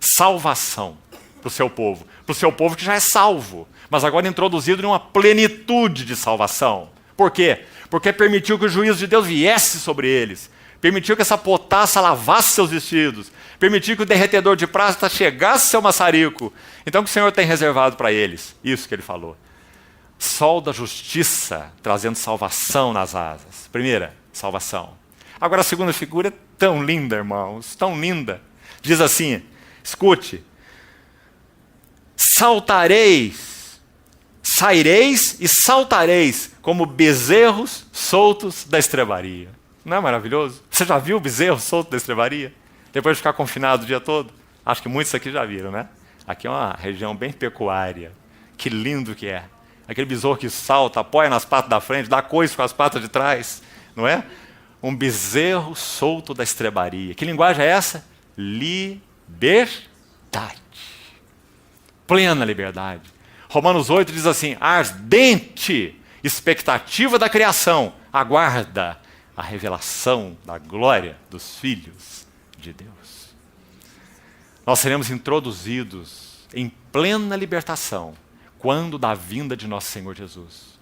Salvação para o seu povo que já é salvo, mas agora introduzido em uma plenitude de salvação. Por quê? Porque permitiu que o juízo de Deus viesse sobre eles, permitiu que essa potassa lavasse seus vestidos, permitiu que o derretedor de prata chegasse ao seu maçarico. Então o que o Senhor tem reservado para eles? Isso que ele falou. Sol da justiça trazendo salvação nas asas. Primeira, salvação. Agora a segunda figura é tão linda, irmãos, tão linda. Diz assim, escute, saireis e saltareis como bezerros soltos da estrebaria. Não é maravilhoso? Você já viu o bezerro solto da estrebaria? Depois de ficar confinado o dia todo? Acho que muitos aqui já viram, né? Aqui é uma região bem pecuária. Que lindo que é. Aquele besouro que salta, apoia nas patas da frente, dá coice com as patas de trás, não é? Um bezerro solto da estrebaria. Que linguagem é essa? Liberdade. Plena liberdade. Romanos 8 diz assim, ardente expectativa da criação, aguarda a revelação da glória dos filhos de Deus. Nós seremos introduzidos em plena libertação quando da vinda de nosso Senhor Jesus.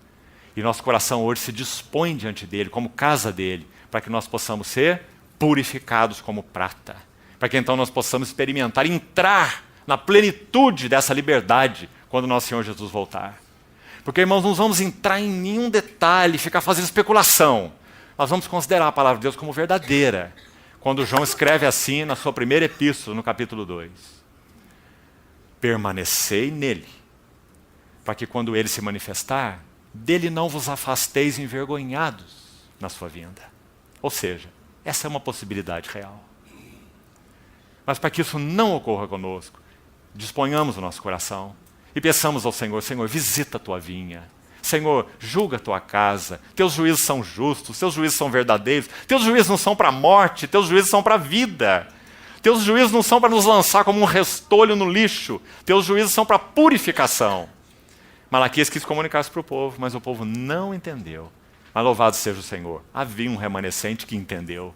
E nosso coração hoje se dispõe diante dele, como casa dele, para que nós possamos ser purificados como prata. Para que então nós possamos experimentar, entrar na plenitude dessa liberdade quando nosso Senhor Jesus voltar. Porque, irmãos, não vamos entrar em nenhum detalhe, ficar fazendo especulação. Nós vamos considerar a palavra de Deus como verdadeira. Quando João escreve assim na sua primeira epístola, no capítulo 2. Permanecei nele, para que quando ele se manifestar, dele não vos afasteis envergonhados na sua vinda. Ou seja, essa é uma possibilidade real. Mas para que isso não ocorra conosco, disponhamos o nosso coração e peçamos ao Senhor, Senhor, visita a tua vinha. Senhor, julga a tua casa. Teus juízos são justos, teus juízos são verdadeiros. Teus juízos não são para a morte, teus juízos são para a vida. Teus juízos não são para nos lançar como um restolho no lixo. Teus juízos são para a purificação. Malaquias quis comunicar isso para o povo, mas o povo não entendeu. Mas louvado seja o Senhor. Havia um remanescente que entendeu.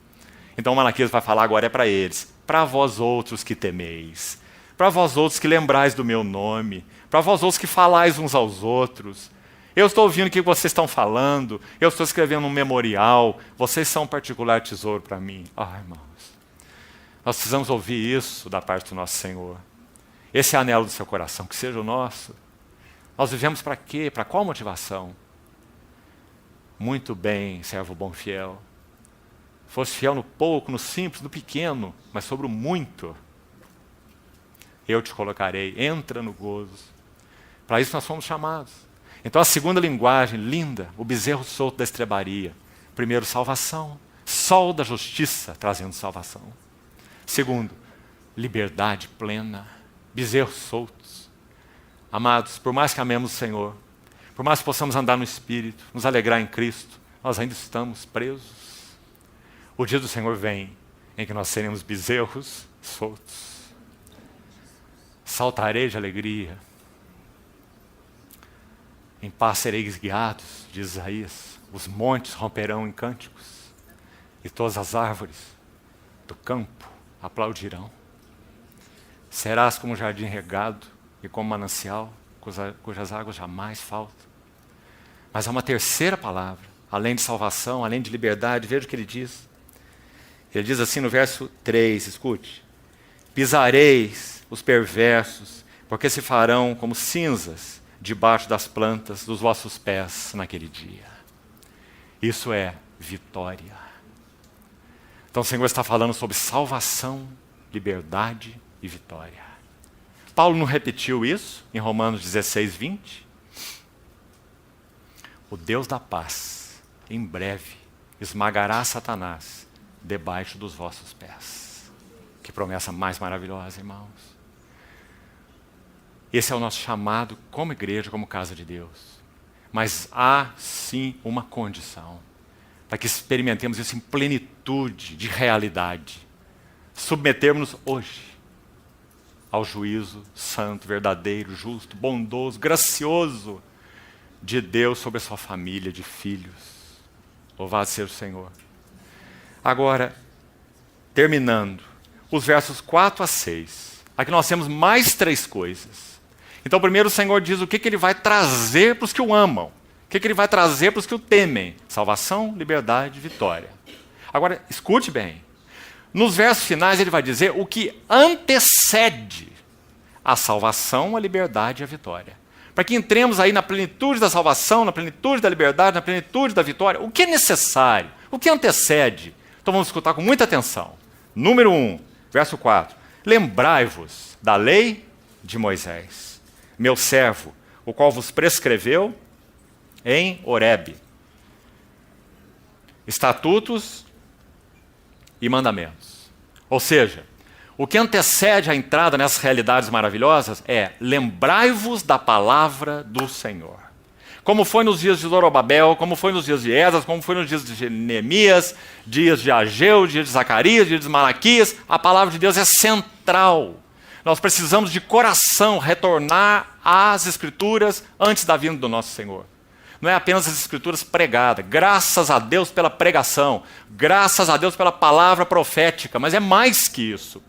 Então Malaquias vai falar agora é para eles. Para vós outros que temeis. Para vós outros que lembrais do meu nome. Para vós outros que falais uns aos outros. Eu estou ouvindo o que vocês estão falando. Eu estou escrevendo um memorial. Vocês são um particular tesouro para mim. Irmãos. Nós precisamos ouvir isso da parte do nosso Senhor. Esse é anelo do seu coração, que seja o nosso. Nós vivemos para quê? Para qual motivação? Muito bem, servo bom e fiel. Fosse fiel no pouco, no simples, no pequeno, mas sobre o muito, eu te colocarei. Entra no gozo. Para isso nós fomos chamados. Então a segunda linguagem, linda, o bezerro solto da estrebaria. Primeiro, salvação. Sol da justiça trazendo salvação. Segundo, liberdade plena. Bezerros soltos. Amados, por mais que amemos o Senhor, por mais que possamos andar no Espírito, nos alegrar em Cristo, nós ainda estamos presos. O dia do Senhor vem, em que nós seremos bezerros soltos. Saltarei de alegria. Em paz sereis guiados, diz Isaías. Os montes romperão em cânticos, e todas as árvores do campo aplaudirão. Serás como um jardim regado, e como manancial, cujas águas jamais faltam. Mas há uma terceira palavra, além de salvação, além de liberdade, veja o que ele diz. Ele diz assim no verso 3, escute. Pisareis os perversos, porque se farão como cinzas debaixo das plantas dos vossos pés naquele dia. Isso é vitória. Então o Senhor está falando sobre salvação, liberdade e vitória. Paulo não repetiu isso em Romanos 16, 20? O Deus da paz, em breve, esmagará Satanás debaixo dos vossos pés. Que promessa mais maravilhosa, irmãos. Esse é o nosso chamado como igreja, como casa de Deus. Mas há, sim, uma condição para que experimentemos isso em plenitude de realidade. Submetermos-nos hoje ao juízo santo, verdadeiro, justo, bondoso, gracioso de Deus sobre a sua família de filhos. Louvado seja o Senhor. Agora, terminando, os versos 4 a 6. Aqui nós temos mais 3 coisas. Então, primeiro o Senhor diz o que Ele vai trazer para os que o amam. O que Ele vai trazer para os que o temem. Salvação, liberdade, vitória. Agora, escute bem. Nos versos finais Ele vai dizer o que antecede a salvação, a liberdade e a vitória. Para que entremos aí na plenitude da salvação, na plenitude da liberdade, na plenitude da vitória. O que é necessário? O que antecede? Então vamos escutar com muita atenção. Número 1, verso 4. Lembrai-vos da lei de Moisés, meu servo, o qual vos prescreveu em Horebe. Estatutos e mandamentos. Ou seja, o que antecede a entrada nessas realidades maravilhosas é lembrai-vos da palavra do Senhor. Como foi nos dias de Zorobabel, como foi nos dias de Esdras, como foi nos dias de Neemias, dias de Ageu, dias de Zacarias, dias de Malaquias, a palavra de Deus é central. Nós precisamos de coração retornar às Escrituras antes da vinda do nosso Senhor. Não é apenas as Escrituras pregadas, graças a Deus pela pregação, graças a Deus pela palavra profética, mas é mais que isso.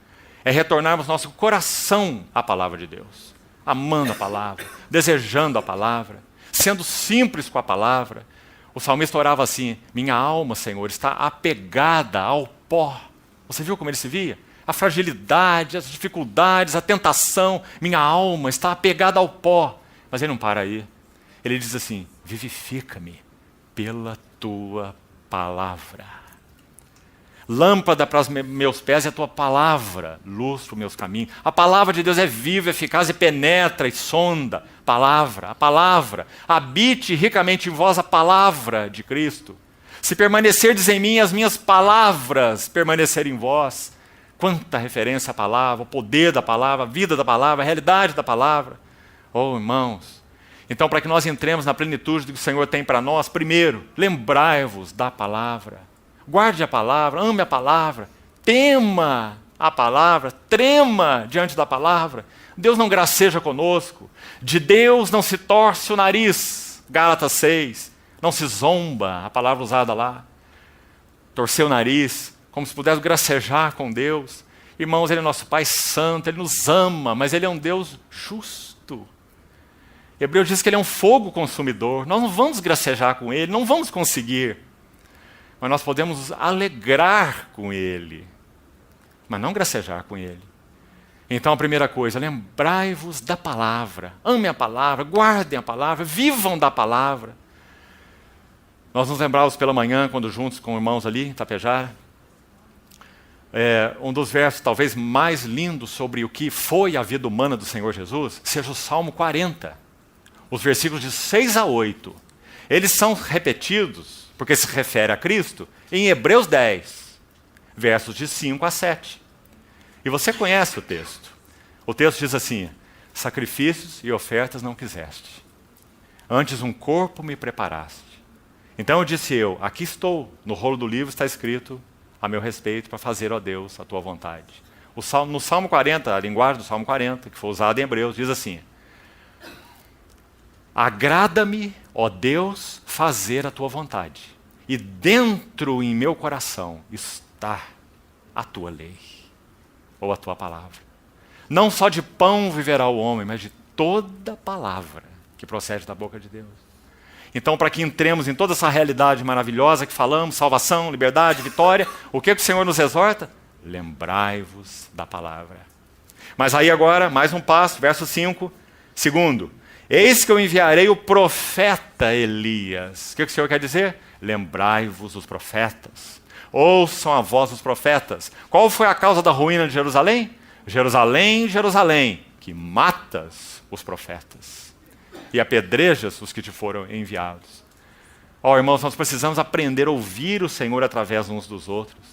É retornarmos nosso coração à palavra de Deus, amando a palavra, desejando a palavra, sendo simples com a palavra. O salmista orava assim: minha alma, Senhor, está apegada ao pó. Você viu como ele se via? A fragilidade, as dificuldades, a tentação. Minha alma está apegada ao pó. Mas ele não para aí. Ele diz assim: vivifica-me pela tua palavra. Lâmpada para os meus pés é a tua palavra, luz para os meus caminhos. A palavra de Deus é viva, eficaz e penetra e sonda. A palavra. Habite ricamente em vós a palavra de Cristo. Se permanecerdes em mim, as minhas palavras permanecerem em vós. Quanta referência à palavra, o poder da palavra, a vida da palavra, a realidade da palavra. Oh, irmãos. Então, para que nós entremos na plenitude do que o Senhor tem para nós, primeiro, lembrai-vos da palavra. Guarde a palavra, ame a palavra, tema a palavra, trema diante da palavra. Deus não graceja conosco, de Deus não se torce o nariz, Gálatas 6, não se zomba, a palavra usada lá, torcer o nariz, como se pudesse gracejar com Deus. Irmãos, Ele é nosso Pai Santo, Ele nos ama, mas Ele é um Deus justo. Hebreus diz que Ele é um fogo consumidor, nós não vamos gracejar com Ele, não vamos conseguir. Mas nós podemos nos alegrar com Ele, mas não gracejar com Ele. Então a primeira coisa, lembrai-vos da palavra, amem a palavra, guardem a palavra, vivam da palavra. Nós nos lembrávamos pela manhã, quando juntos com irmãos ali em Tapejara, um dos versos talvez mais lindos sobre o que foi a vida humana do Senhor Jesus, seja o Salmo 40, os versículos de 6 a 8. Eles são repetidos porque se refere a Cristo, em Hebreus 10, versos de 5 a 7. E você conhece o texto. O texto diz assim: sacrifícios e ofertas não quiseste, antes um corpo me preparaste. Então eu disse aqui estou, no rolo do livro está escrito a meu respeito para fazer, ó Deus, a tua vontade. No Salmo 40, a linguagem do Salmo 40, que foi usada em Hebreus, diz assim: agrada-me, ó Deus, fazer a tua vontade, e dentro em meu coração está a tua lei, ou a tua palavra. Não só de pão viverá o homem, mas de toda palavra que procede da boca de Deus. Então, para que entremos em toda essa realidade maravilhosa que falamos, salvação, liberdade, vitória, o que o Senhor nos exorta? Lembrai-vos da palavra. Mas aí agora, mais um passo, verso 5. Segundo, eis que eu enviarei o profeta Elias. O que o Senhor quer dizer? Lembrai-vos dos profetas. Ouçam a voz dos profetas. Qual foi a causa da ruína de Jerusalém? Jerusalém, Jerusalém, que matas os profetas e apedrejas os que te foram enviados. Irmãos, nós precisamos aprender a ouvir o Senhor através uns dos outros.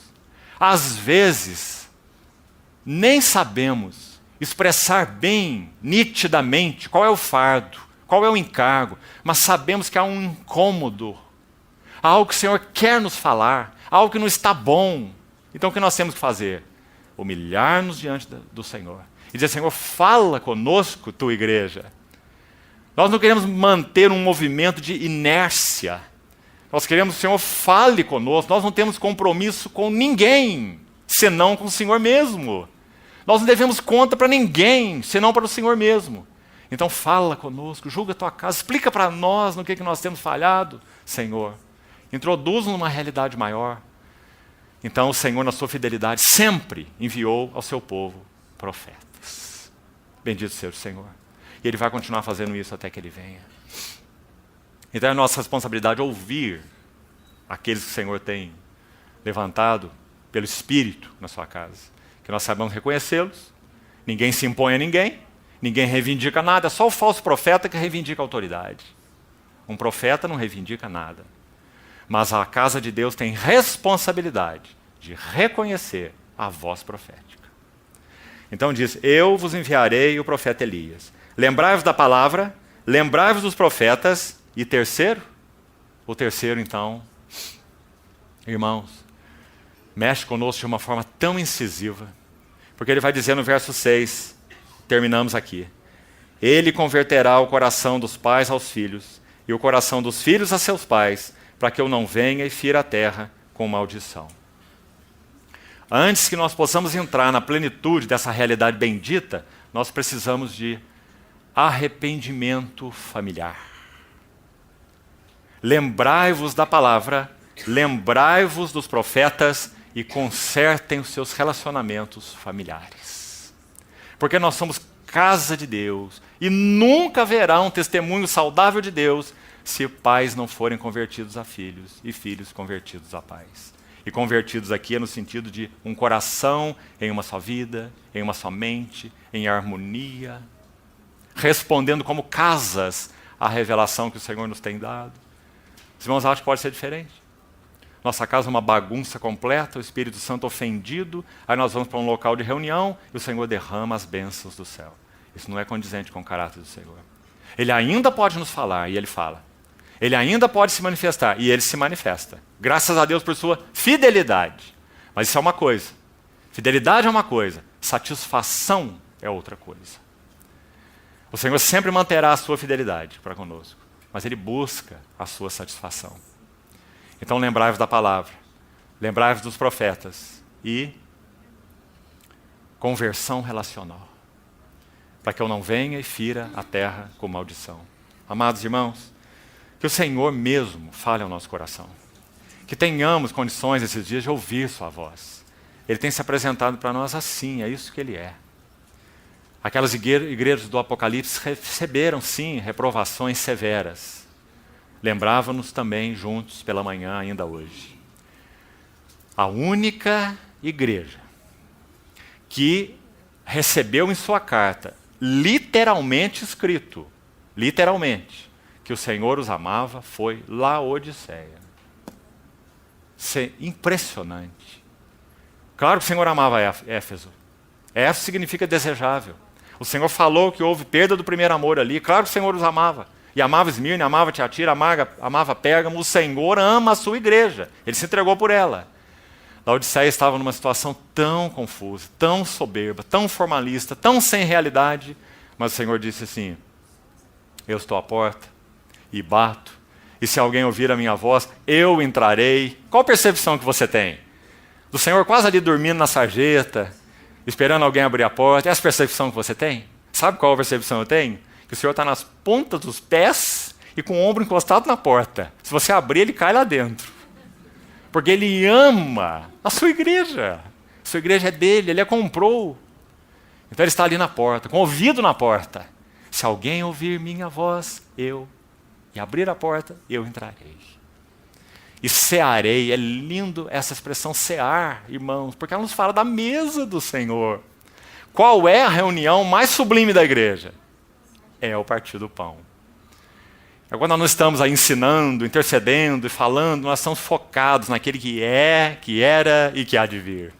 Às vezes, nem sabemos expressar bem, nitidamente, qual é o fardo, qual é o encargo, mas sabemos que há um incômodo, há algo que o Senhor quer nos falar, há algo que não está bom. Então o que nós temos que fazer? Humilhar-nos diante do Senhor e dizer, Senhor, fala conosco, tua igreja. Nós não queremos manter um movimento de inércia. Nós queremos que o Senhor fale conosco. Nós não temos compromisso com ninguém, senão com o Senhor mesmo. Nós não devemos conta para ninguém, senão para o Senhor mesmo. Então fala conosco, julga a tua casa, explica para nós no que nós temos falhado, Senhor. Introduz-nos numa realidade maior. Então o Senhor, na sua fidelidade, sempre enviou ao seu povo profetas. Bendito seja o Senhor. E Ele vai continuar fazendo isso até que Ele venha. Então é nossa responsabilidade ouvir aqueles que o Senhor tem levantado pelo Espírito na sua casa. Que nós saibamos reconhecê-los. Ninguém se impõe a ninguém. Ninguém reivindica nada. É só o falso profeta que reivindica a autoridade. Um profeta não reivindica nada. Mas a casa de Deus tem responsabilidade de reconhecer a voz profética. Então diz, eu vos enviarei o profeta Elias. Lembrai-vos da palavra, lembrai-vos dos profetas. E terceiro? O terceiro, então, irmãos, mexe conosco de uma forma tão incisiva. Porque ele vai dizer no verso 6, terminamos aqui. Ele converterá o coração dos pais aos filhos, e o coração dos filhos a seus pais, para que eu não venha e fira a terra com maldição. Antes que nós possamos entrar na plenitude dessa realidade bendita, nós precisamos de arrependimento familiar. Lembrai-vos da palavra, lembrai-vos dos profetas e consertem os seus relacionamentos familiares. Porque nós somos casa de Deus e nunca haverá um testemunho saudável de Deus se pais não forem convertidos a filhos e filhos convertidos a pais. E convertidos aqui é no sentido de um coração em uma só vida, em uma só mente, em harmonia, respondendo como casas à revelação que o Senhor nos tem dado. Os irmãos acham que pode ser diferente? Nossa casa é uma bagunça completa, o Espírito Santo ofendido, aí nós vamos para um local de reunião e o Senhor derrama as bênçãos do céu. Isso não é condizente com o caráter do Senhor. Ele ainda pode nos falar, e Ele fala. Ele ainda pode se manifestar, e Ele se manifesta. Graças a Deus por sua fidelidade. Mas isso é uma coisa. Fidelidade é uma coisa, satisfação é outra coisa. O Senhor sempre manterá a sua fidelidade para conosco, mas Ele busca a sua satisfação. Então lembrai-vos da palavra, lembrai-vos dos profetas e conversão relacional, para que eu não venha e fira a terra com maldição. Amados irmãos, que o Senhor mesmo fale ao nosso coração, que tenhamos condições esses dias de ouvir sua voz. Ele tem se apresentado para nós assim, é isso que Ele é. Aquelas igrejas do Apocalipse receberam, sim, reprovações severas. Lembrava-nos também juntos pela manhã, ainda hoje. A única igreja que recebeu em sua carta, literalmente escrito, literalmente, que o Senhor os amava, foi Laodiceia. Isso é impressionante. Claro que o Senhor amava Éfeso. Éfeso significa desejável. O Senhor falou que houve perda do primeiro amor ali. Claro que o Senhor os amava. E amava Esmirna, amava Tiatira, amava Pérgamo. O Senhor ama a sua igreja. Ele se entregou por ela. Laodiceia estava numa situação tão confusa, tão soberba, tão formalista, tão sem realidade. Mas o Senhor disse assim, eu estou à porta e bato. E se alguém ouvir a minha voz, eu entrarei. Qual a percepção que você tem? Do Senhor quase ali dormindo na sarjeta, esperando alguém abrir a porta. É essa percepção que você tem? Sabe qual a percepção eu tenho? Que o Senhor está nas pontas dos pés e com o ombro encostado na porta. Se você abrir, Ele cai lá dentro. Porque Ele ama a sua igreja. A sua igreja é dele, Ele a comprou. Então Ele está ali na porta, com o ouvido na porta. Se alguém ouvir minha voz, e abrir a porta, eu entrarei. E cearei, é lindo essa expressão cear, irmãos, porque ela nos fala da mesa do Senhor. Qual é a reunião mais sublime da igreja? É o partir do pão. É quando nós não estamos aí ensinando, intercedendo e falando, nós estamos focados naquele que é, que era e que há de vir,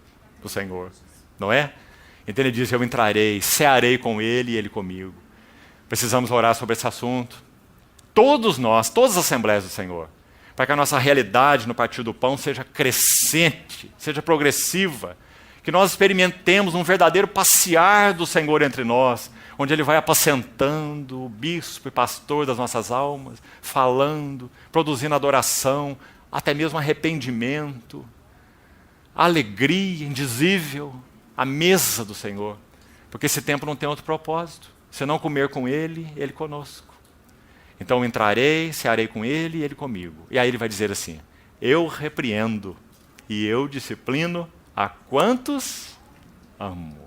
o Senhor. Não é? Então Ele diz, eu entrarei, cearei com Ele e Ele comigo. Precisamos orar sobre esse assunto. Todos nós, todas as assembleias do Senhor, para que a nossa realidade no partir do pão seja crescente, seja progressiva, Que nós experimentemos um verdadeiro passear do Senhor entre nós, onde Ele vai apacentando o bispo e pastor das nossas almas, falando, produzindo adoração, até mesmo arrependimento, alegria indizível, à mesa do Senhor. Porque esse tempo não tem outro propósito, senão comer com Ele, Ele conosco. Então entrarei, cearei com Ele e Ele comigo. E aí Ele vai dizer assim: eu repreendo e eu disciplino a quantos amo.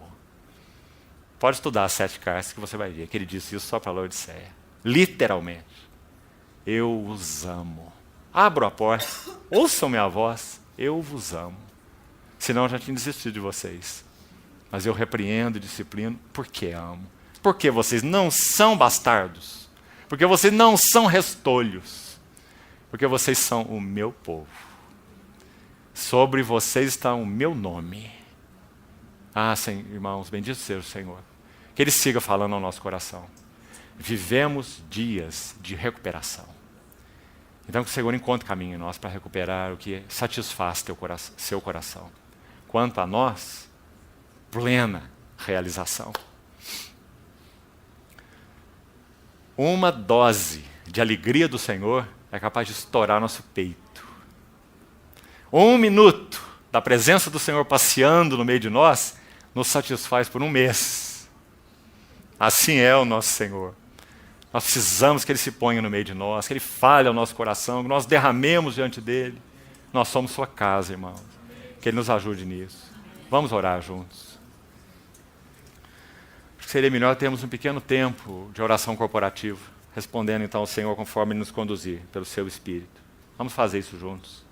Pode estudar as 7 cartas que você vai ver que ele disse isso só para a Laodiceia. Literalmente. Eu os amo. Abro a porta, ouçam minha voz, eu vos amo. Senão eu já tinha desistido de vocês. Mas eu repreendo e disciplino porque amo. Porque vocês não são bastardos. Porque vocês não são restolhos. Porque vocês são o meu povo. Sobre vocês está o meu nome. Ah, sim, irmãos, bendito seja o Senhor. Que Ele siga falando ao nosso coração. Vivemos dias de recuperação. Então que o Senhor encontre caminho em nós para recuperar o que satisfaz seu coração. Quanto a nós, plena realização. Uma dose de alegria do Senhor é capaz de estourar nosso peito. 1 minuto da presença do Senhor passeando no meio de nós nos satisfaz por 1 mês. Assim é o nosso Senhor. Nós precisamos que Ele se ponha no meio de nós, que Ele fale ao nosso coração, que nós derramemos diante dEle. Nós somos sua casa, irmãos. Que Ele nos ajude nisso. Vamos orar juntos. Seria melhor termos um pequeno tempo de oração corporativa, respondendo então ao Senhor conforme Ele nos conduzir, pelo seu Espírito. Vamos fazer isso juntos.